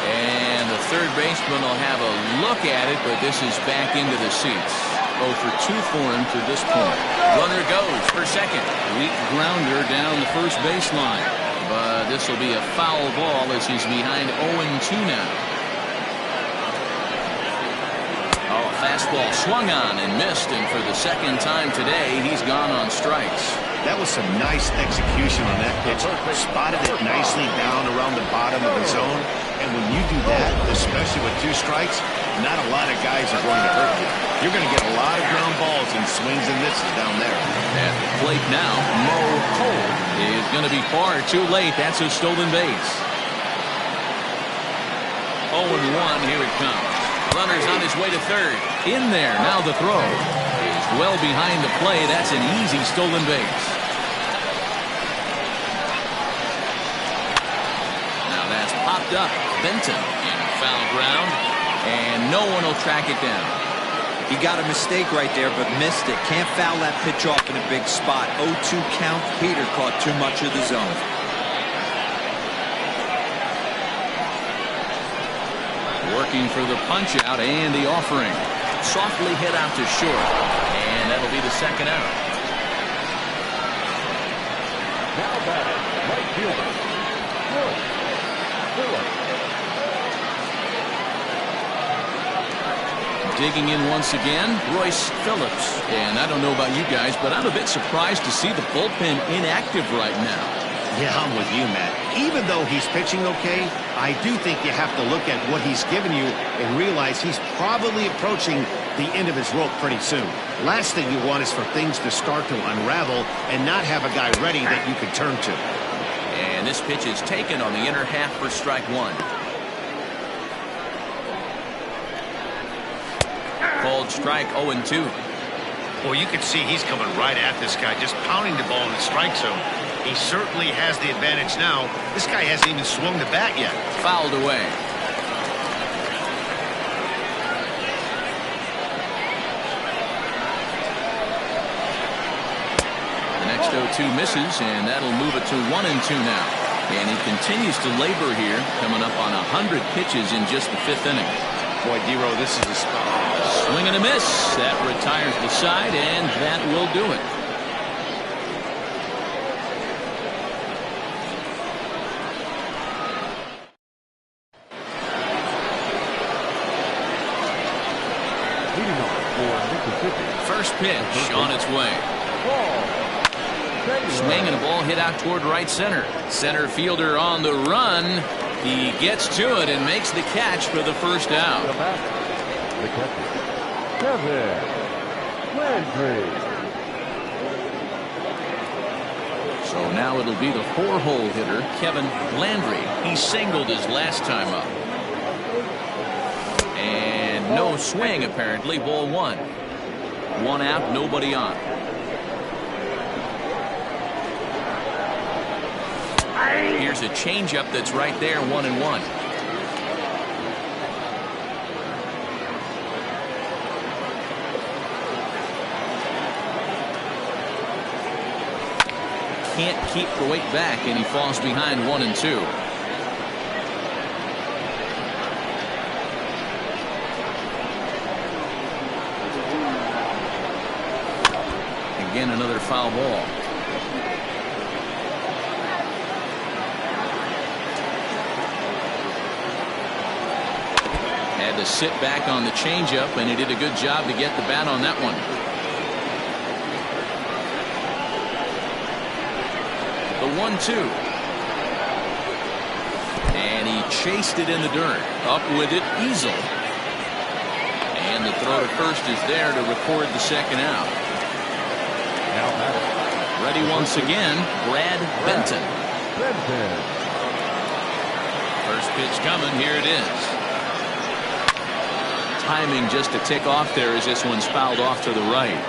And the third baseman will have a look at it, but this is back into the seats. 0 for 2 for him to this point. Runner goes for second. Weak grounder down the first baseline. But this will be a foul ball as he's behind 0-2 now. Oh, a fastball swung on and missed, and for the second time today, he's gone on strikes. That was some nice execution on that pitch. Spotted it nicely down around the bottom of the zone. And when you do that, especially with 2 strikes, not a lot of guys are going to hurt you. You're going to get a lot of ground balls and swings and misses down there. At the plate now, Mo Cole is going to be far too late. That's a stolen base. 0-1, here it comes. Runner's on his way to third. In there, now the throw is well behind the play. That's an easy stolen base. Now that's popped up. Benton in foul ground, and no one will track it down. He got a mistake right there, but missed it. Can't foul that pitch off in a big spot. 0-2 count. Peter caught too much of the zone. Working for the punch out and the offering. Softly hit out to short, and that'll be the second out. Now batting, right fielder, Phillips. Digging in once again, Royce Phillips. And I don't know about you guys, but I'm a bit surprised to see the bullpen inactive right now. Yeah, I'm with you, Matt. Even though he's pitching okay, I do think you have to look at what he's given you and realize he's probably approaching the end of his rope pretty soon. Last thing you want is for things to start to unravel and not have a guy ready that you can turn to. And this pitch is taken on the inner half for strike one. Called strike 0-2. Well, you can see he's coming right at this guy, just pounding the ball in the strike zone. He certainly has the advantage now. This guy hasn't even swung the bat yet. Fouled away. The next 0-2 misses, and that'll move it to 1-2 now. And he continues to labor here, coming up on 100 pitches in just the 5th inning. Boy, Dero, this is a spot. Swing and a miss. That retires the side, and that will do it. First pitch on its way. Swing and a ball hit out toward right center. Center fielder on the run. He gets to it and makes the catch for the first out. The catcher, Kevin Landry. So now it'll be the 4-hole hitter, Kevin Landry. He singled his last time up. And no swing, apparently. Ball one. One out, nobody on. Here's a changeup that's right there, 1-1. Can't keep the weight back, and he falls behind 1-2. Again, another foul ball. Had to sit back on the changeup, and he did a good job to get the bat on that one. The 1-2. And he chased it in the dirt. Up with it, Easel. And the throw to first is there to record the second out. Ready once again, Brad Benton. First pitch coming, here it is. Timing just a tick off there as this one's fouled off to the right.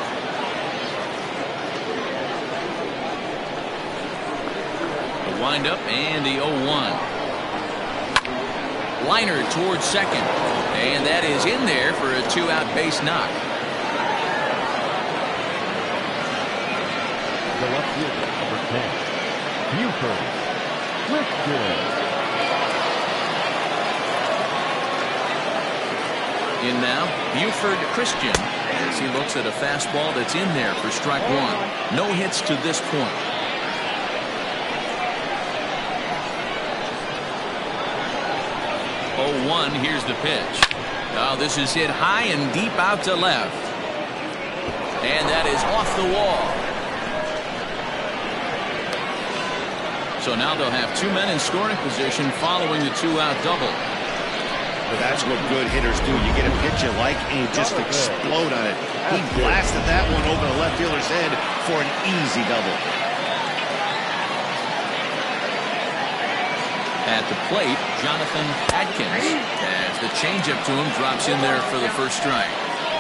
The windup and the 0-1. Liner towards second. And that is in there for a 2-out base knock. The left fielder, number 10, Buford Christian. In now, Buford Christian, as he looks at a fastball that's in there for strike one. No hits to this point. Oh, 1, here's the pitch. Now this is hit high and deep out to left. And that is off the wall. So now they'll have 2 men in scoring position following the 2-out double. Well, that's what good hitters do. You get a pitch you like and you just explode on it. He blasted that one over the left fielder's head for an easy double. At the plate, Jonathan Adkins, as the changeup to him drops in there for the first strike.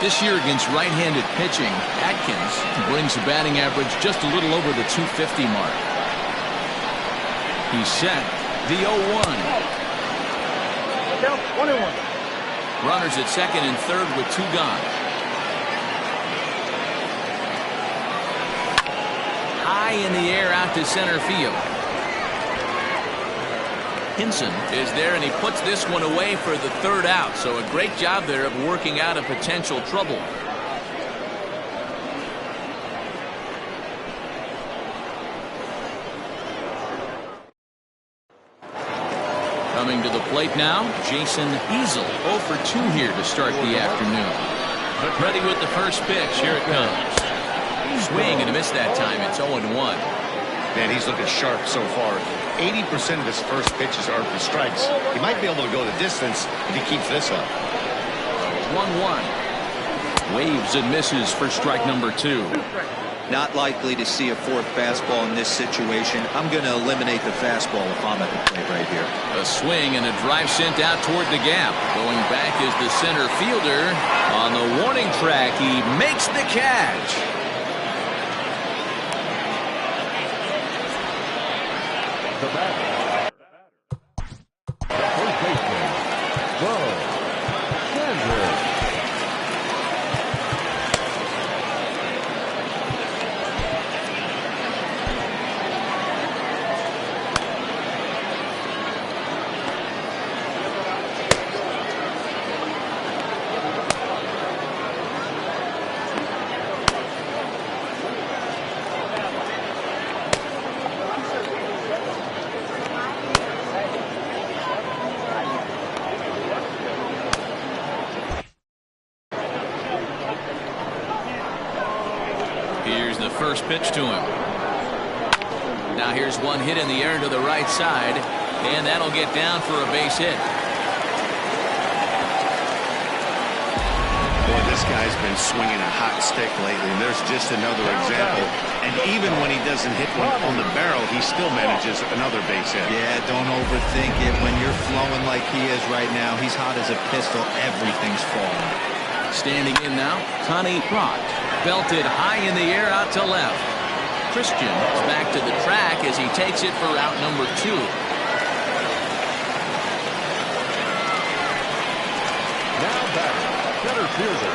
This year against right-handed pitching, Adkins brings the batting average just a little over the 250 mark. He's set. The 0-1. Count 1-1. Runners at second and third with 2 gone. High in the air out to center field. Hinson is there, and he puts this one away for the 3rd out. So a great job there of working out a potential trouble. Coming to the plate now, Jason Easel, 0 for 2 here to start the afternoon. Ready with the first pitch. Here it comes. Swing and a miss that time. It's 0-1. Man, he's looking sharp so far. 80% of his first pitches are for strikes. He might be able to go the distance if he keeps this up. 1-1. Waves and misses for strike number 2. Not likely to see a fourth fastball in this situation. I'm going to eliminate the fastball if I'm at the plate right here. A swing and a drive sent out toward the gap. Going back is the center fielder. On the warning track, he makes the catch. The batter. First baseman, Xanadu. Here's the first pitch to him. Now here's one hit in the air to the right side, and that'll get down for a base hit. Boy, this guy's been swinging a hot stick lately, and there's just another example. And even when he doesn't hit one on the barrel, he still manages another base hit. Yeah, don't overthink it. When you're flowing like he is right now, he's hot as a pistol. Everything's falling. Standing in now, Connie Pratt. Belted high in the air out to left. Christian is back to the track as he takes it for out number 2. Now back, center fielder,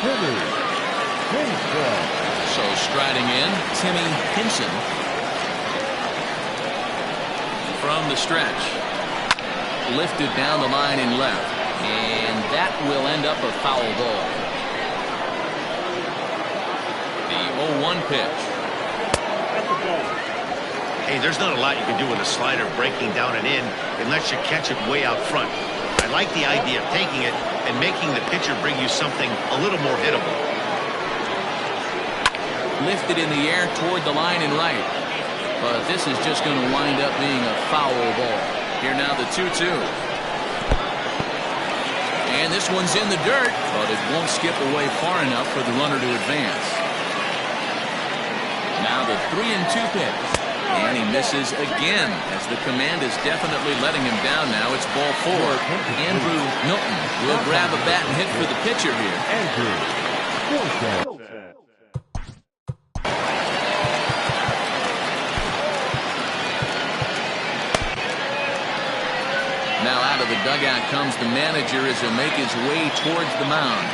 Timmy Hinson. So striding in, Timmy Hinson. From the stretch. Lifted down the line in left. And that will end up a foul ball. The 0-1 pitch. Hey, there's not a lot you can do with a slider breaking down and in unless you catch it way out front. I like the idea of taking it and making the pitcher bring you something a little more hittable. Lifted in the air toward the line and right. But this is just going to wind up being a foul ball. Here now the 2-2. And this one's in the dirt, but it won't skip away far enough for the runner to advance. Now the 3-2 pitch. And he misses again as the command is definitely letting him down now. It's ball 4. Andrew Milton will grab a bat and hit for the pitcher here. Andrew Milton. Now out of the dugout comes the manager as he'll make his way towards the mound.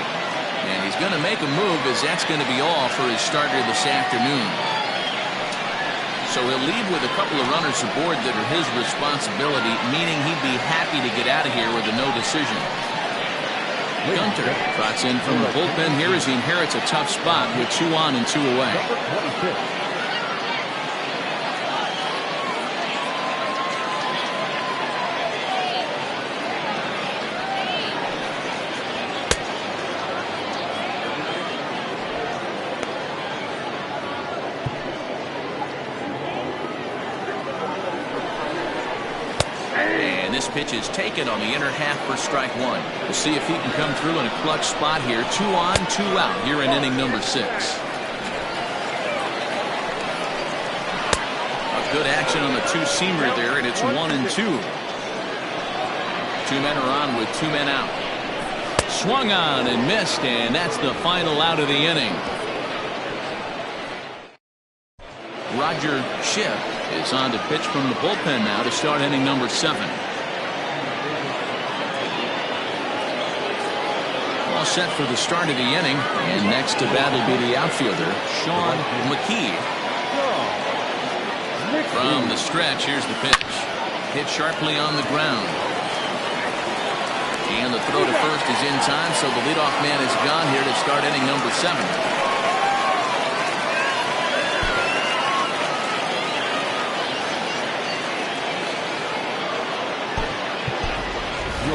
And he's going to make a move as that's going to be all for his starter this afternoon. So he'll leave with a couple of runners aboard that are his responsibility, meaning he'd be happy to get out of here with a no decision. Gunter trots in from the bullpen here as he inherits a tough spot with 2 on and 2 away. Number 26. This pitch is taken on the inner half for strike 1. We'll see if he can come through in a clutch spot here. 2 on, 2 out here in inning number 6. A good action on the 2-seamer there, and it's 1-2. 2 men are on with 2 men out. Swung on and missed, and that's the final out of the inning. Roger Schiff is on to pitch from the bullpen now to start inning number 7. All set for the start of the inning, and next to bat will be the outfielder, Sean McKee. From the stretch, here's the pitch. Hit sharply on the ground. And the throw to first is in time, so the leadoff man is gone here to start inning number 7.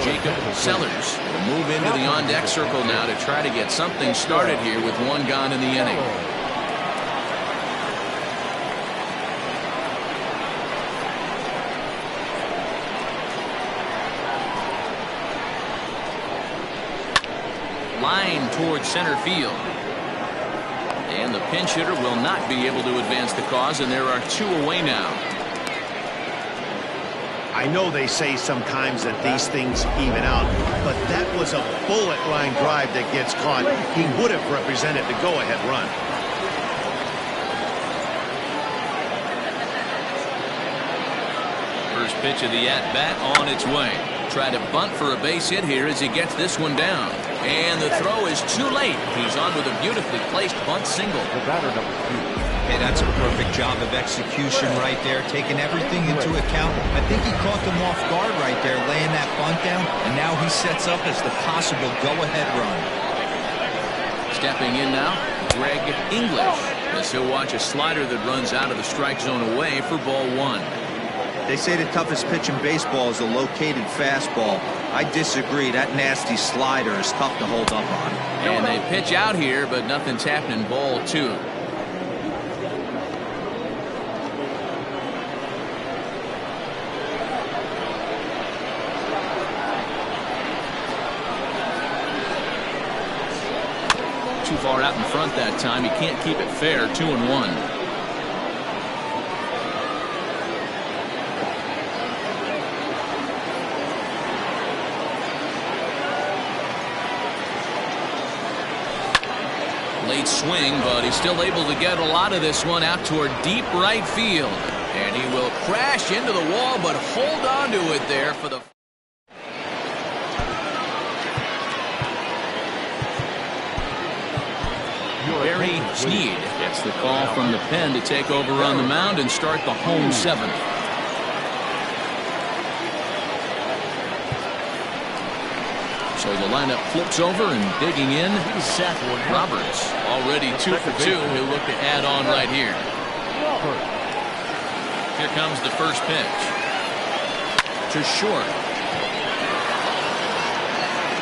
Jacob Sellers will move into the on-deck circle now to try to get something started here with 1 gone in the inning. Line towards center field. And the pinch hitter will not be able to advance the cause, and there are 2 away now. I know they say sometimes that these things even out, but that was a bullet line drive that gets caught. He would have represented the go-ahead run. First pitch of the at-bat on its way. Try to bunt for a base hit here as he gets this one down. And the throw is too late. He's on with a beautifully placed bunt single. The batter, number 2. Hey, that's a perfect job of execution right there, taking everything into account. I think he caught them off guard right there, laying that bunt down, and now he sets up as the possible go-ahead run. Stepping in now, Greg English, as he'll watch a slider that runs out of the strike zone away for ball 1. They say the toughest pitch in baseball is a located fastball. I disagree. That nasty slider is tough to hold up on. And they pitch out here, but nothing's happening. Ball 2. Too far out in front that time. He can't keep it fair. 2-1. Late swing, but he's still able to get a lot of this one out toward deep right field. And he will crash into the wall, but hold on to it there for the... Barry Sneed gets the call from the pen to take over on the mound and start the home 7th. So the lineup flips over and digging in. Seth Roberts, already 2 for 2. He'll look to add on right here. Here comes the first pitch. To short.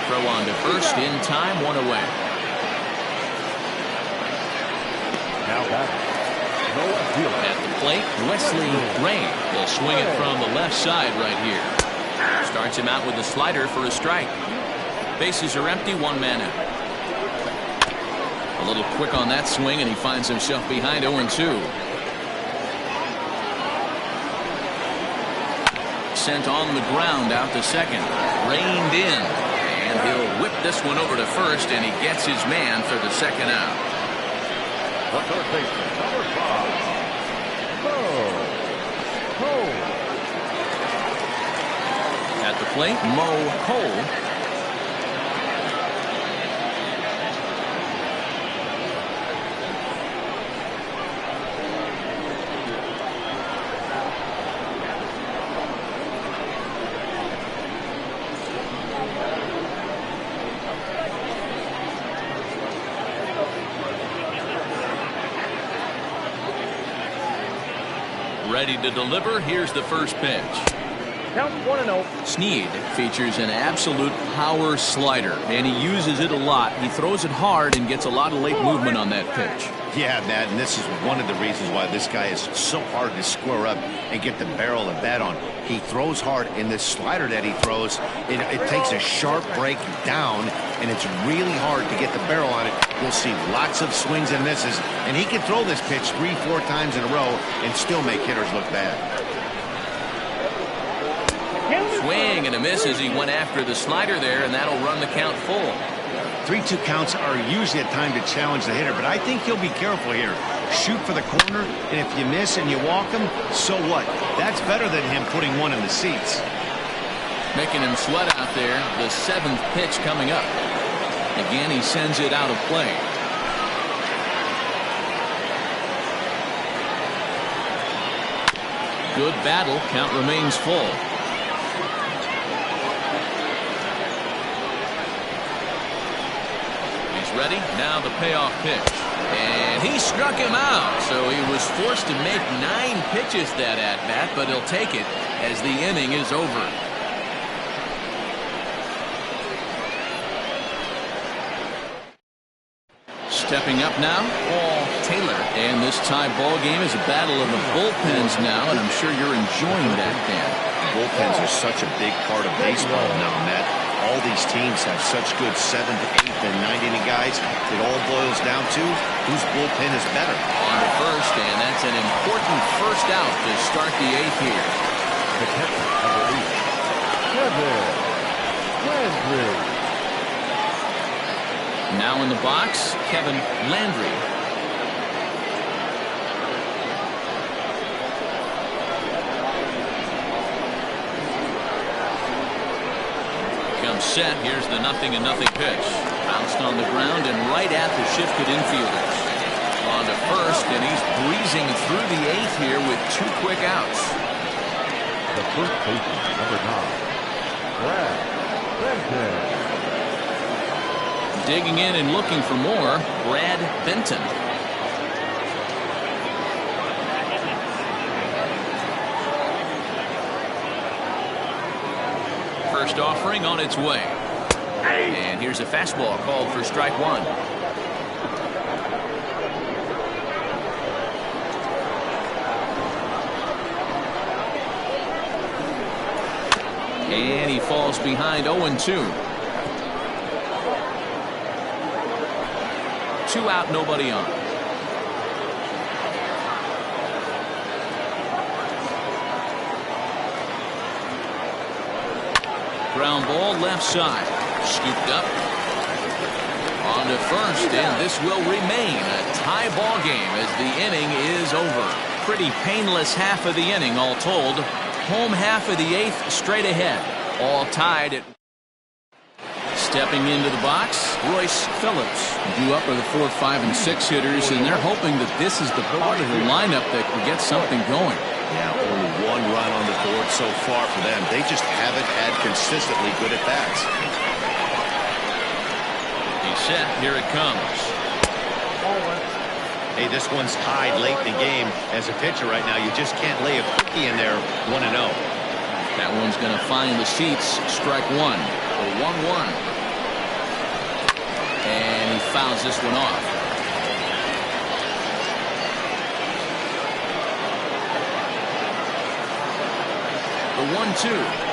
Throw on to first in time, 1 away. Now At the plate, Wesley Ray will swing it from the left side right here. Starts him out with a slider for a strike. Bases are empty, 1 man out. A little quick on that swing, and he finds himself behind 0-2. Sent on the ground out to second. Reined in. And he'll whip this one over to first, and he gets his man for the second out. The third baseman, number 5. At the plate, Mo Cole. Ready to deliver. Here's the first pitch. Count 1-0. Sneed features an absolute power slider, and he uses it a lot. He throws it hard and gets a lot of late movement on that pitch. Yeah, Matt, and this is one of the reasons why this guy is so hard to square up and get the barrel of bat on. He throws hard, and this slider that he throws, it takes a sharp break down, and it's really hard to get the barrel on it. You'll see lots of swings and misses, and he can throw this pitch 3-4 times in a row and still make hitters look bad. Swing and a miss as he went after the slider there, and that'll run the count full. 3-2 counts are usually a time to challenge the hitter, but I think he'll be careful here. Shoot for the corner, and if you miss and you walk him, so what? That's better than him putting one in the seats. Making him sweat out there. The 7th pitch coming up. Again, he sends it out of play. Good battle. Count remains full. Ready? Now the payoff pitch. And he struck him out. So he was forced to make 9 pitches that at-bat, but he'll take it as the inning is over. Stepping up now, Paul Taylor. And this tie ball game is a battle of the bullpens now, and I'm sure you're enjoying that, Dan. Both bullpens are such a big part of baseball now, Matt. All these teams have such good 7th, 8th, and 9th inning guys. It all boils down to whose bullpen is better. On to first, and that's an important first out to start the 8th here. The catcher, number 8, Kevin Landry. Now in the box, Kevin Landry. Comes set. Here's the 0-0 pitch. Bounced on the ground and right at the shifted infielders. On to first, and he's breezing through the 8th here with 2 quick outs. The first baseman, number 9, Brad Benton. Digging in and looking for more, Brad Benton. First offering on its way. And here's a fastball called for strike 1. And he falls behind 0-2. 2 out, nobody on. Ground ball left side. Scooped up. On to first, and this will remain a tie ball game as the inning is over. Pretty painless half of the inning all told. Home half of the 8th straight ahead. All tied at. Stepping into the box, Royce Phillips. Due up are the 4, 5, and 6 hitters, and they're hoping that this is the part of the lineup that can get something going. Yeah, only 1 run on the board so far for them. They just haven't had consistently good at bats. He's set. Here it comes. Hey, this one's tied late in the game. As a pitcher right now, you just can't lay a cookie in there 1-0. That one's going to find the seats. Strike 1. A 1-1. And he fouls this one off. The 1-2.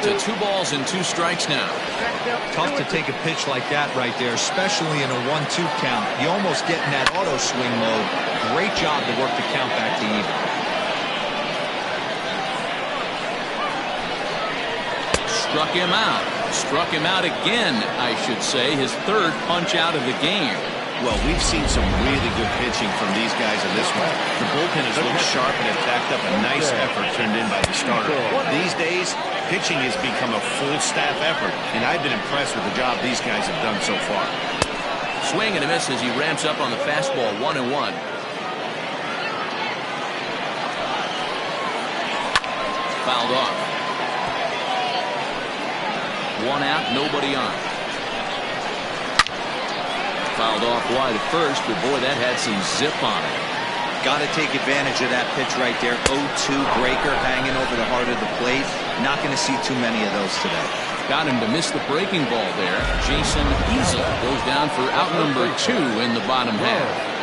To 2 balls and 2 strikes now. Tough to take a pitch like that right there, especially in a 1-2 count. You almost get in that auto swing mode. Great job to work the count back to even. Struck him out. Struck him out again, I should say. His 3rd punch out of the game. Well, we've seen some really good pitching from these guys in this one. The bullpen has looked sharp and has backed up a nice effort turned in by the starter. These days, pitching has become a full staff effort, and I've been impressed with the job these guys have done so far. Swing and a miss as he ramps up on the fastball. 1-1. Fouled off. 1 out, nobody on. Fouled off wide at first, but boy, that had some zip on it. Got to take advantage of that pitch right there. 0-2 breaker hanging over the heart of the plate. Not going to see too many of those today. Got him to miss the breaking ball there. Jason Easel goes down for out number 2 in the bottom half.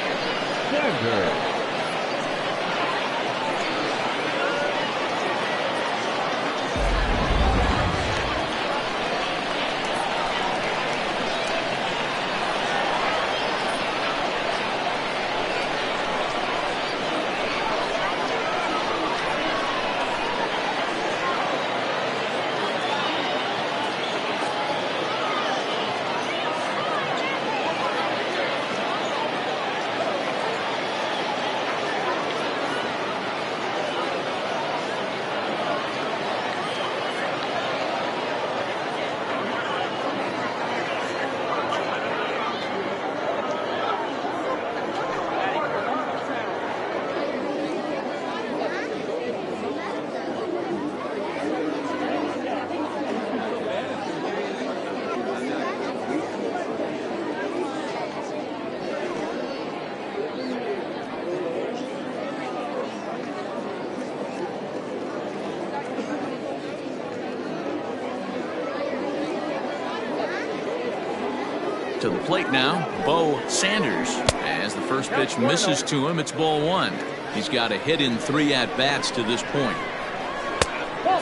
To the plate now, Bo Sanders. As the first pitch misses to him, it's ball one. He's got a hit in 3 at-bats to this point.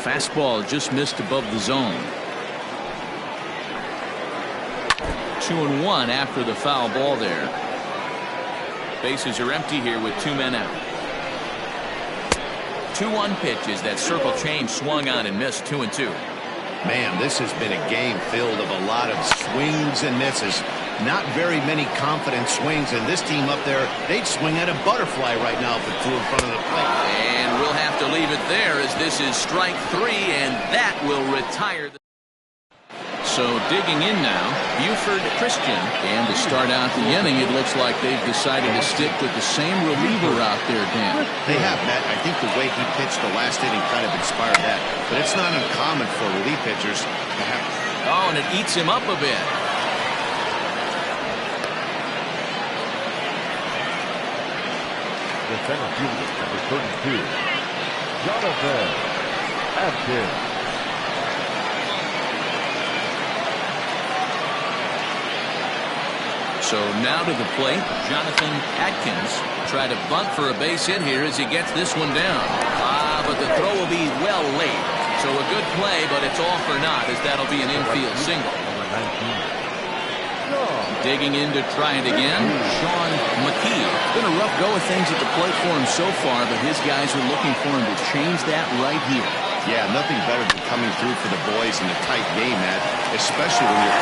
Fastball just missed above the zone. 2-1 after the foul ball there. Bases are empty here with 2 men out. 2-1 pitch as that circle change swung on and missed. 2-2. Man, this has been a game filled of a lot of swings and misses. Not very many confident swings, and this team up there, they'd swing at a butterfly right now if it flew in front of the plate. And we'll have to leave it there as this is strike 3, and that will retire. So digging in now, Buford Christian. And to start out the inning, it looks like they've decided to stick with the same reliever out there, Dan. They have, Matt. I think the way he pitched the last inning kind of inspired that. But it's not uncommon for relief pitchers to have. Oh, and it eats him up a bit. The center fielder, number 32, Jonathan Atkins. So now to the plate, Jonathan Atkins. Try to bunt for a base hit here as he gets this one down. But the throw will be well late. So a good play, but it's all for naught as that'll be an infield single. Digging in to try it again, Sean McKee. It's been a rough go of things at the plate for him so far, but his guys are looking for him to change that right here. Yeah, nothing better than coming through for the boys in a tight game, Matt, especially when you're